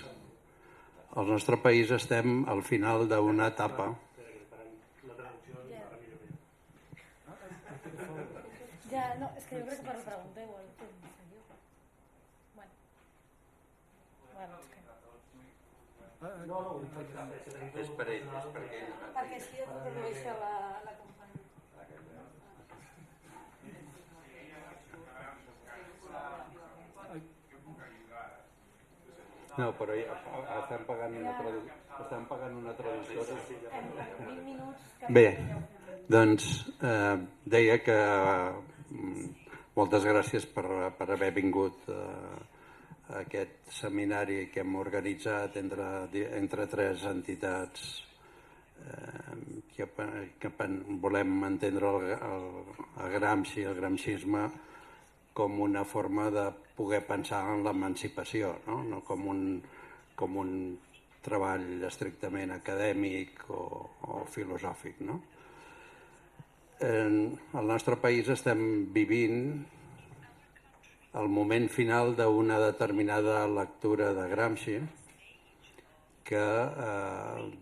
S2: estem al final d'una etapa.
S4: Ja, no, és que jo crec que per preguntar igual. Bueno,
S2: És per ell, és perquè ell.
S4: perquè així et produeix la companyia.
S2: No, però ja estem pagant una traductora.
S4: 20 minuts.
S2: Bé, doncs deia que moltes gràcies per haver vingut a aquest seminari que hem organitzat entre tres entitats que volem entendre el Gramsci, el gramscisme, com una forma de poder pensar en l'emancipació, no com un treball estrictament acadèmic o filosòfic, no? Al nostre país estem vivint el moment final d'una determinada lectura de Gramsci que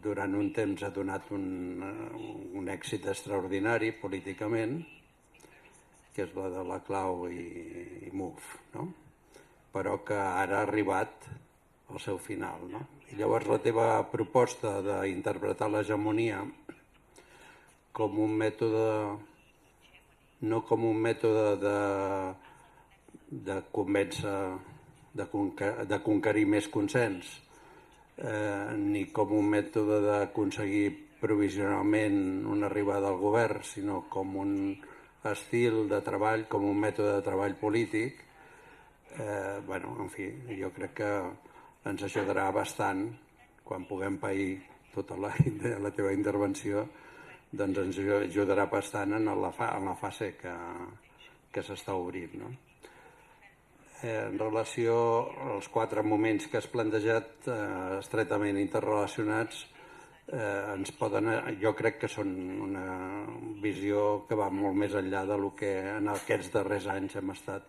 S2: durant un temps ha donat un èxit extraordinari políticament, que és la de la clau i muf, no? Però que ara ha arribat al seu final, no? I llavors la teva proposta d'interpretar l'hegemonia com un mètode, no com un mètode de convèncer, de conquerir més consens, ni com un mètode d'aconseguir provisionalment una arribada al govern, sinó com un estil de treball, com un mètode de treball polític, en fi, jo crec que ens ajudarà bastant quan puguem pair tota la teva intervenció, doncs ens ajudarà bastant en la fase que s'està obrint, no? En relació als 4 moments que has plantejat, estretament interrelacionats, jo crec que són una visió que va molt més enllà del que en aquests darrers anys hem estat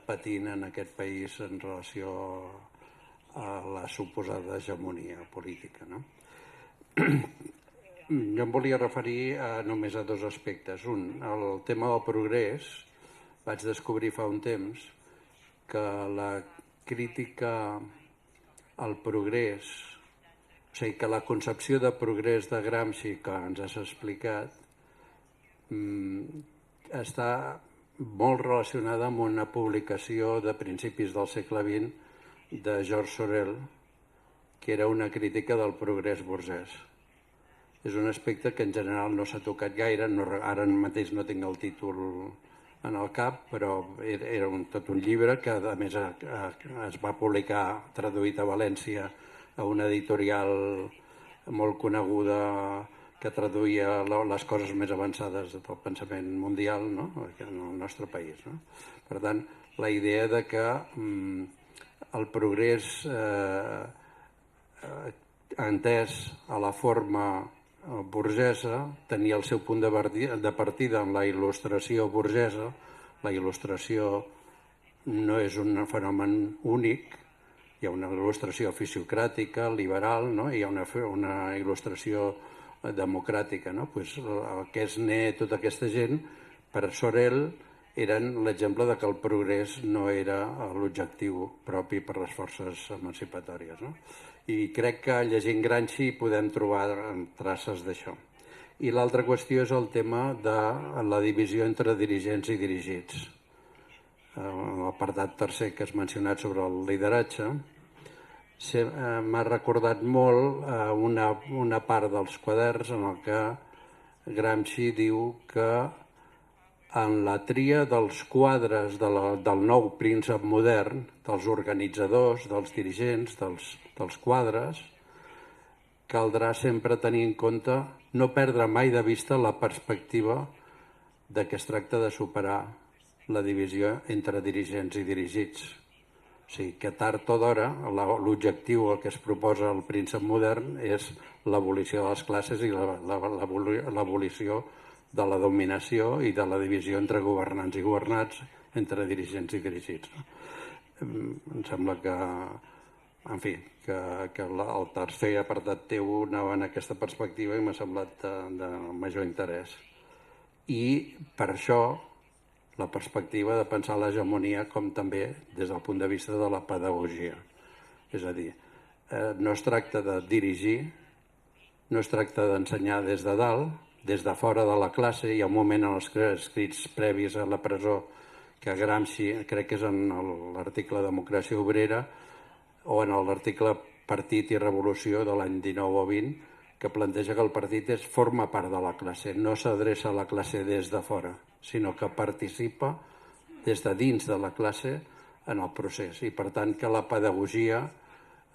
S2: patint en aquest país en relació a la suposada hegemonia política, no? Jo em volia referir només a 2 aspectes. Un, el tema del progrés. Vaig descobrir fa un temps que la crítica al progrés, o sigui, que la concepció de progrés de Gramsci que ens has explicat està molt relacionada amb una publicació de principis del segle XX de George Sorel, que era una crítica del progrés burgès. És un aspecte que en general no s'ha tocat gaire, ara mateix no tinc el títol en el cap, però era tot un llibre que a més es va publicar traduït a València a una editorial molt coneguda que traduïa les coses més avançades del pensament mundial, no? En el nostre país, no? Per tant, la idea de que el progrés entès a la forma burgesa tenia el seu punt de partida en la il·lustració burgesa. La il·lustració no és un fenomen únic, hi ha una il·lustració fisiocràtica, liberal, no? Hi ha una il·lustració democràtica, no? Pues el que és tota aquesta gent, per Sorel, eren l'exemple de que el progrés no era l'objectiu propi per les forces emancipatòries, no? I crec que llegint Gramsci podem trobar traces d'això. I l'altra qüestió és el tema de la divisió entre dirigents i dirigits. L'apartat tercer que has mencionat sobre el lideratge m'ha recordat molt una part dels quaderns en el que Gramsci diu que en la tria dels quadres del nou príncep modern, dels organitzadors, dels dirigents, dels quadres, caldrà sempre tenir en compte no perdre mai de vista la perspectiva de que es tracta de superar la divisió entre dirigents i dirigits. O sigui, que tard o d'hora l'objectiu al que es proposa el príncep modern és l'abolició de les classes i l'abolició de la dominació i de la divisió entre governants i governats, entre dirigents i dirigits. Em sembla que, en fi, que el tercer apartat teu anava en aquesta perspectiva i m'ha semblat de major interès. I per això la perspectiva de pensar l'hegemonia com també des del punt de vista de la pedagogia. És a dir, no es tracta de dirigir, no es tracta d'ensenyar des de dalt, des de fora de la classe. Hi ha un moment en els escrits previs a la presó que Gramsci, crec que és en l'article Democràcia Obrera o en l'article Partit i Revolució de l'any 19 o 20, que planteja que el partit forma part de la classe, no s'adreça a la classe des de fora, sinó que participa des de dins de la classe en el procés. I per tant que la pedagogia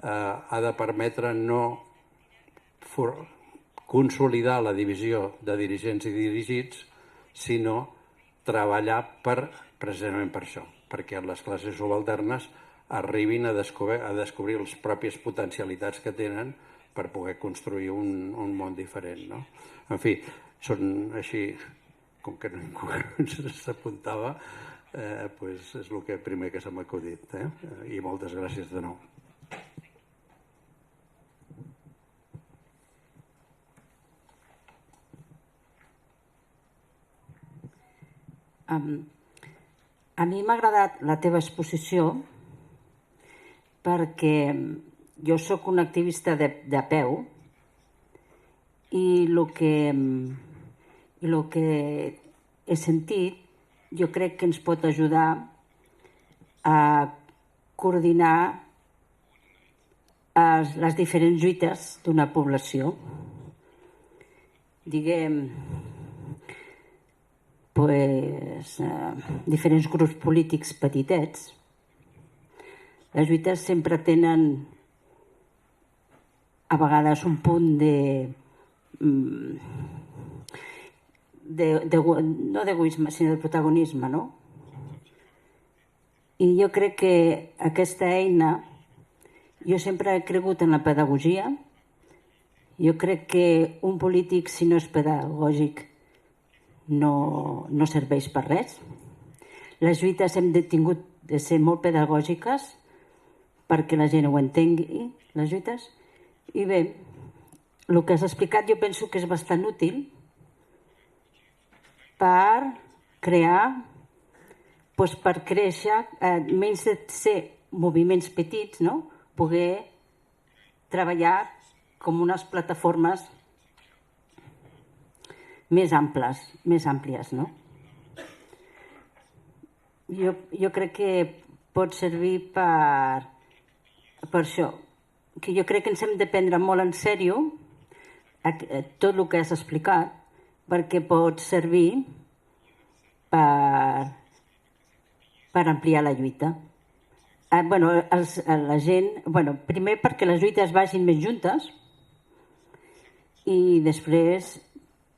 S2: ha de permetre no consolidar la divisió de dirigents i dirigits, sinó treballar precisament per això, perquè les classes subalternes arribin a descobrir les pròpies potencialitats que tenen per poder construir un món diferent, no? En fi, són així, com que ningú s'apuntava, doncs és el primer que se m'ha acudit, i moltes gràcies de nou.
S5: A mi m'ha agradat la teva exposició perquè jo sóc un activista de peu i el que he sentit jo crec que ens pot ajudar a coordinar les diferents lluites d'una població. Diguem, diferents grups polítics petitets. Les lluites sempre tenen a vegades un punt no d'egoisme, sinó de protagonisme, no? I jo crec que aquesta eina, jo sempre he cregut en la pedagogia, jo crec que un polític, si no és pedagògic, no serveix per res. Les lluites hem tingut de ser molt pedagògiques perquè la gent ho entengui, les lluites. I bé, el que has explicat jo penso que és bastant útil per crear, per créixer, menys de ser moviments petits, no? Poder treballar com unes plataformes més àmplies, no? Jo crec que pot servir per això, que jo crec que ens hem de prendre molt en sèrio tot el que has explicat, perquè pot servir per ampliar la lluita. La gent, primer perquè les lluites vagin més juntes i després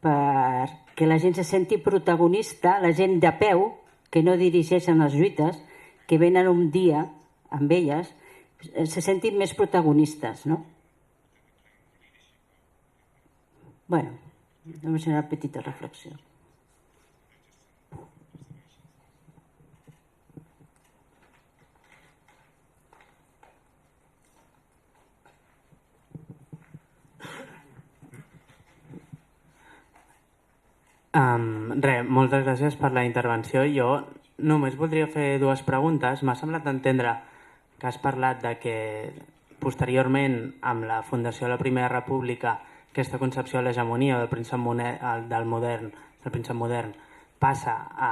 S5: perquè la gent se senti protagonista, la gent de peu, que no dirigeixen les lluites, que venen un dia amb elles, se sentin més protagonistes, no? Només una petita reflexió.
S6: Moltes gràcies per la intervenció. Jo només voldria fer dues preguntes. M'ha semblat entendre que has parlat de que posteriorment, amb la fundació de la Primera República, aquesta concepció de l'hegemonia del príncep modern passa a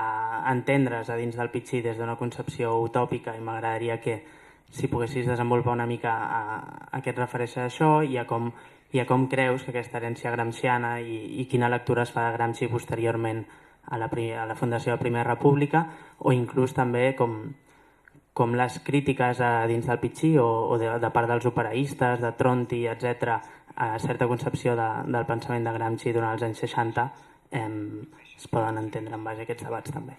S6: entendre's a dins del Pitxí des d'una concepció utòpica, i m'agradaria que si poguessis desenvolupar una mica a què et refereixes a això i a com creus que aquesta herència gramsciana i quina lectura es fa de Gramsci posteriorment a la fundació de la Primera República, o inclús també com les crítiques dins del Pitxí o de part dels operaistes, de Tronti, etc., a certa concepció del pensament de Gramsci durant els anys 60 es poden entendre en base a aquests debats també.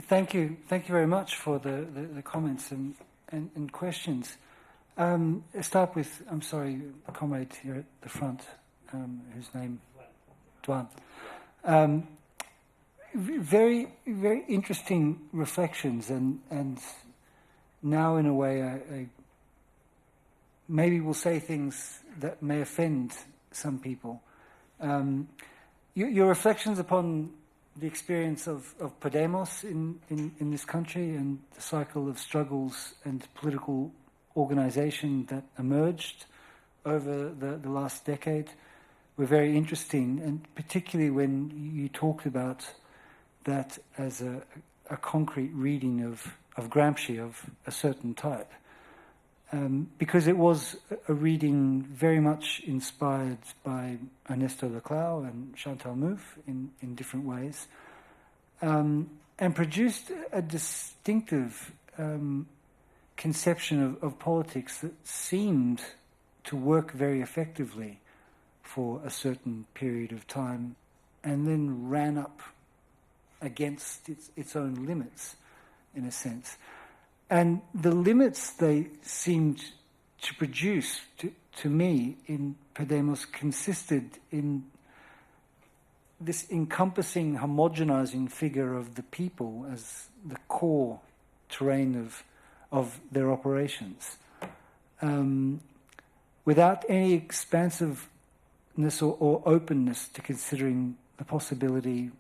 S1: Thank you very much for the comments and questions. I'll start with, I'm sorry, a comrade here at the front, whose name, Duan. Very, very interesting reflections, and now in a way I maybe will say things that may offend some people. Your reflections upon the experience of Podemos in this country and the cycle of struggles and political organization that emerged over the last decade were very interesting, and particularly when you talked about that as a concrete reading of Gramsci of a certain type. because it was a reading very much inspired by Ernesto Laclau and Chantal Mouffe in different ways, and produced a distinctive conception of politics that seemed to work very effectively for a certain period of time, and then ran up against its own limits, in a sense. And the limits they seemed to produce, to me, in Podemos, consisted in this encompassing, homogenizing figure of the people as the core terrain of their operations, without any expansiveness or openness to considering the possibility,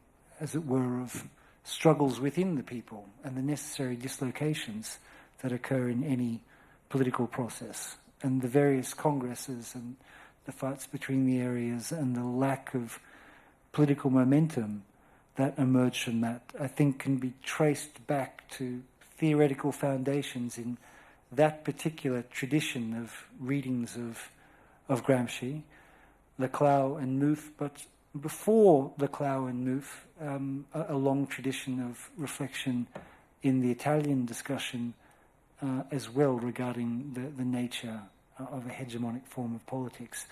S1: as it were, of struggles within the people and the necessary dislocations that occur in any political process, and the various congresses and the fights between the areas and the lack of political momentum that emerged from that, I think can be traced back to theoretical foundations in that particular tradition of readings of Gramsci, Laclau and Mouffe, but before Laclau and Mouffe, a long tradition of reflection in the Italian discussion as well regarding the nature of a hegemonic form of politics.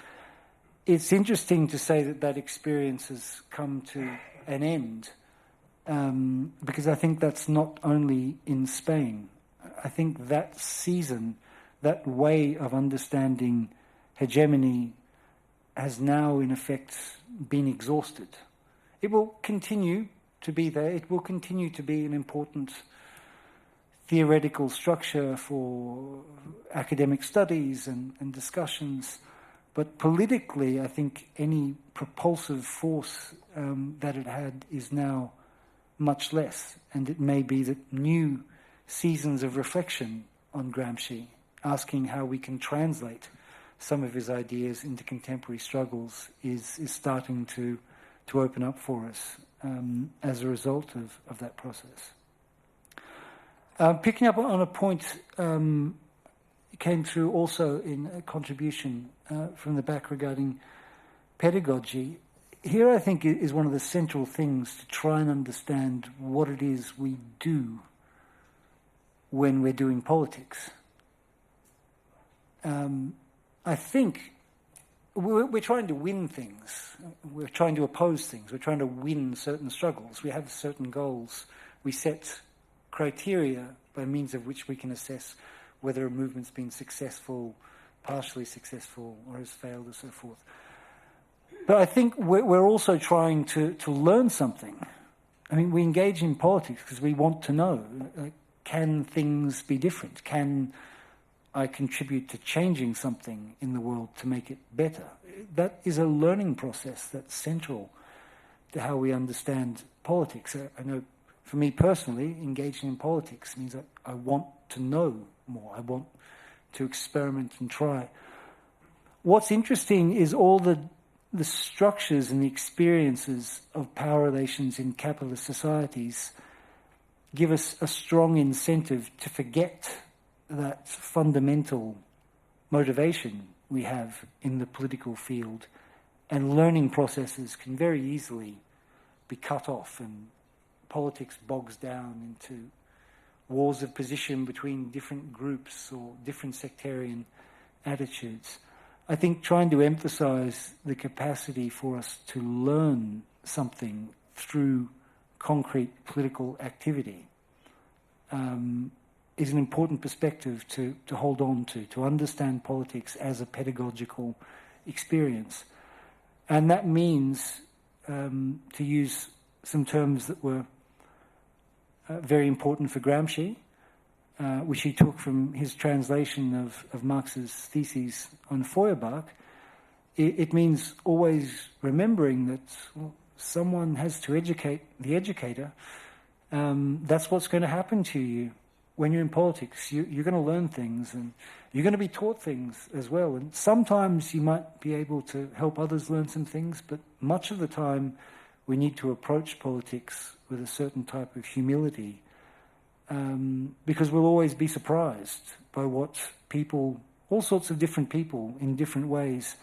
S1: It's interesting to say that experience has come to an end, because I think that's not only in Spain. I think that season, that way of understanding hegemony has now, in effect, been exhausted. It will continue to be there. It will continue to be an important theoretical structure for academic studies and discussions. But politically, I think any propulsive force that it had is now much less. And it may be that new seasons of reflection on Gramsci, asking how we can translate some of his ideas into contemporary struggles, is starting to open up for us as a result of that process. Picking up on a point came through also in a contribution from the back regarding pedagogy. Here I think is one of the central things to try and understand what it is we do when we're doing politics. I think we're trying to win things. We're trying to oppose things. We're trying to win certain struggles. We have certain goals. We set criteria by means of which we can assess whether a movement's been successful, partially successful, or has failed, and so forth. But I think we're also trying to learn something. I mean, we engage in politics because we want to know, can things be different? Can I contribute to changing something in the world to make it better? That is a learning process that's central to how we understand politics. I know for me personally, engaging in politics means that I want to know more. I want to experiment and try. What's interesting is all the structures and the experiences of power relations in capitalist societies give us a strong incentive to forget that fundamental motivation we have in the political field, and learning processes can very easily be cut off, and politics bogs down into wars of position between different groups or different sectarian attitudes. I think trying to emphasize the capacity for us to learn something through concrete political activity is an important perspective to hold on to understand politics as a pedagogical experience. And that means, to use some terms that were very important for Gramsci, which he took from his translation of Marx's theses on Feuerbach, it means always remembering that someone has to educate the educator. That's what's going to happen to you when you're in politics. You're going to learn things, and you're going to be taught things as well. And sometimes you might be able to help others learn some things, but much of the time we need to approach politics with a certain type of humility, because we'll always be surprised by what people, all sorts of different people in different ways,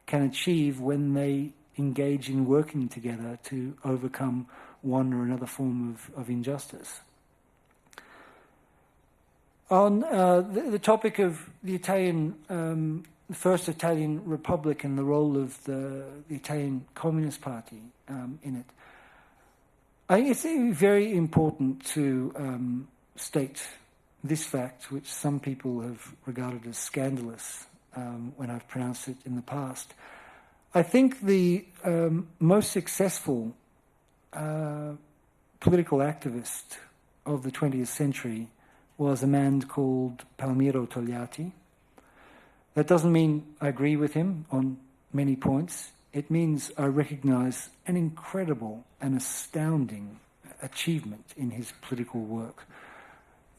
S1: can achieve when they engage in working together to overcome one or another form of injustice. On the topic of the Italian, the First Italian Republic and the role of the Italian Communist Party in it, I think it's very important to state this fact, which some people have regarded as scandalous when I've pronounced it in the past. I think the most successful political activist of the 20th century was a man called Palmiro Togliatti. That doesn't mean I agree with him on many points. It means I recognize an incredible and astounding achievement in his political work.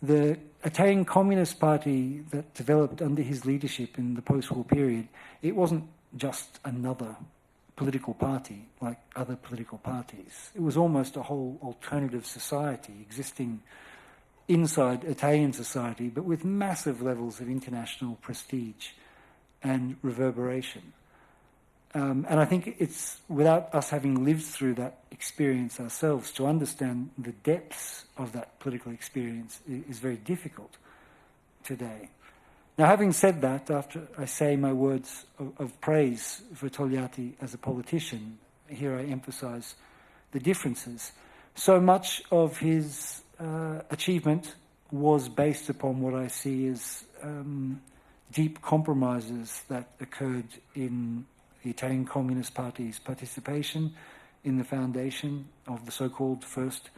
S1: The Italian Communist Party that developed under his leadership in the post-war period, it wasn't just another political party like other political parties. It was almost a whole alternative society existing inside Italian society, but with massive levels of international prestige and reverberation. And I think it's, without us having lived through that experience ourselves, to understand the depths of that political experience is very difficult today. Now, having said that, after I say my words of praise for Togliatti as a politician, here I emphasize the differences. So much of his achievement was based upon what I see as deep compromises that occurred in the Italian Communist Party's participation in the foundation of the so-called First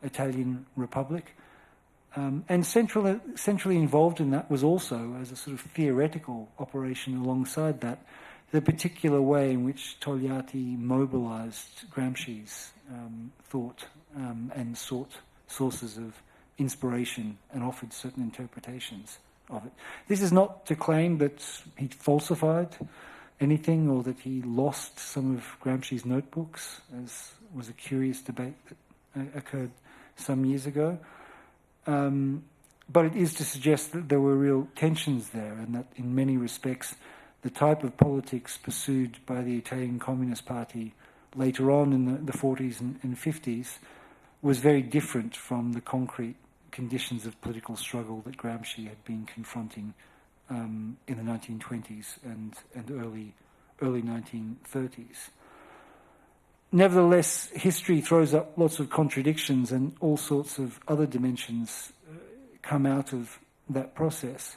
S1: Italian Republic. And centrally involved in that was also, as a sort of theoretical operation alongside that, the particular way in which Togliatti mobilized Gramsci's thought and sought sources of inspiration and offered certain interpretations of it. This is not to claim that he falsified anything or that he lost some of Gramsci's notebooks, as was a curious debate that occurred some years ago. But it is to suggest that there were real tensions there, and that in many respects the type of politics pursued by the Italian Communist Party later on in the 40s and 50s was very different from the concrete conditions of political struggle that Gramsci had been confronting in the 1920s and early 1930s. Nevertheless, history throws up lots of contradictions, and all sorts of other dimensions come out of that process.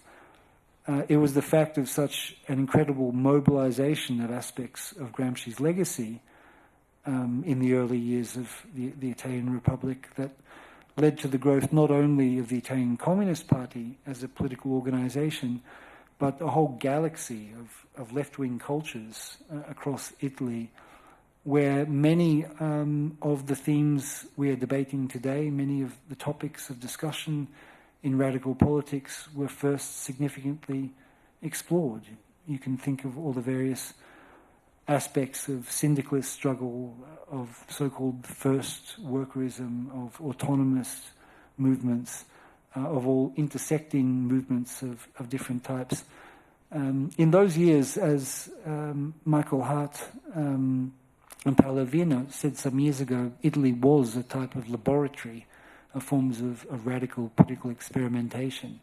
S1: It was the fact of such an incredible mobilization of aspects of Gramsci's legacy in the early years of the Italian Republic that led to the growth not only of the Italian Communist Party as a political organization, but a whole galaxy of left-wing cultures across Italy, where many of the themes we are debating today, many of the topics of discussion in radical politics were first significantly explored. You can think of all the various aspects of syndicalist struggle, of so-called first workerism, of autonomous movements, of all intersecting movements of different types. In those years, as Michael Hart and Paolo Vino said some years ago, Italy was a type of laboratory of forms of radical political experimentation.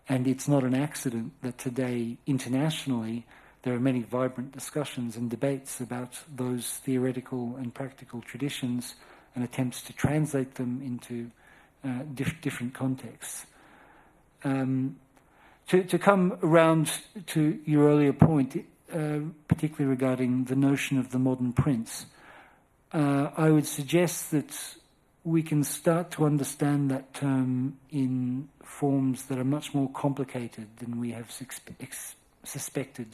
S1: And it's not an accident that today, internationally, there are many vibrant discussions and debates about those theoretical and practical traditions and attempts to translate them into different contexts. To come around to your earlier point, particularly regarding the notion of the modern prince, I would suggest that we can start to understand that term in forms that are much more complicated than we have suspected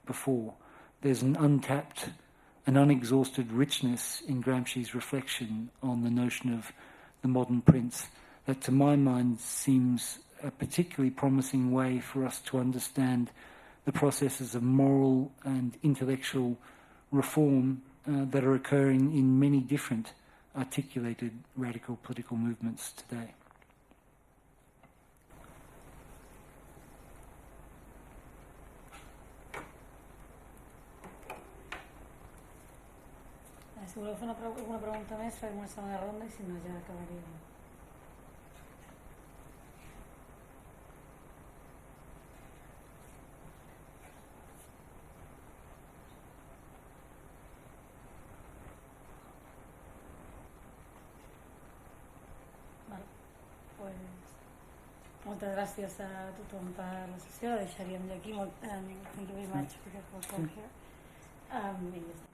S1: before. There's an untapped and unexhausted richness in Gramsci's reflection on the notion of the modern prince that, to my mind, seems a particularly promising way for us to understand the processes of moral and intellectual reform that are occurring in many different articulated radical political movements today.
S4: Si voleu fer alguna pregunta més, farem una segona ronda i si no ja acabaríem. Moltes gràcies a tothom per la sessió, la deixaríem d'aquí. Thank you very much for your here. I ja està.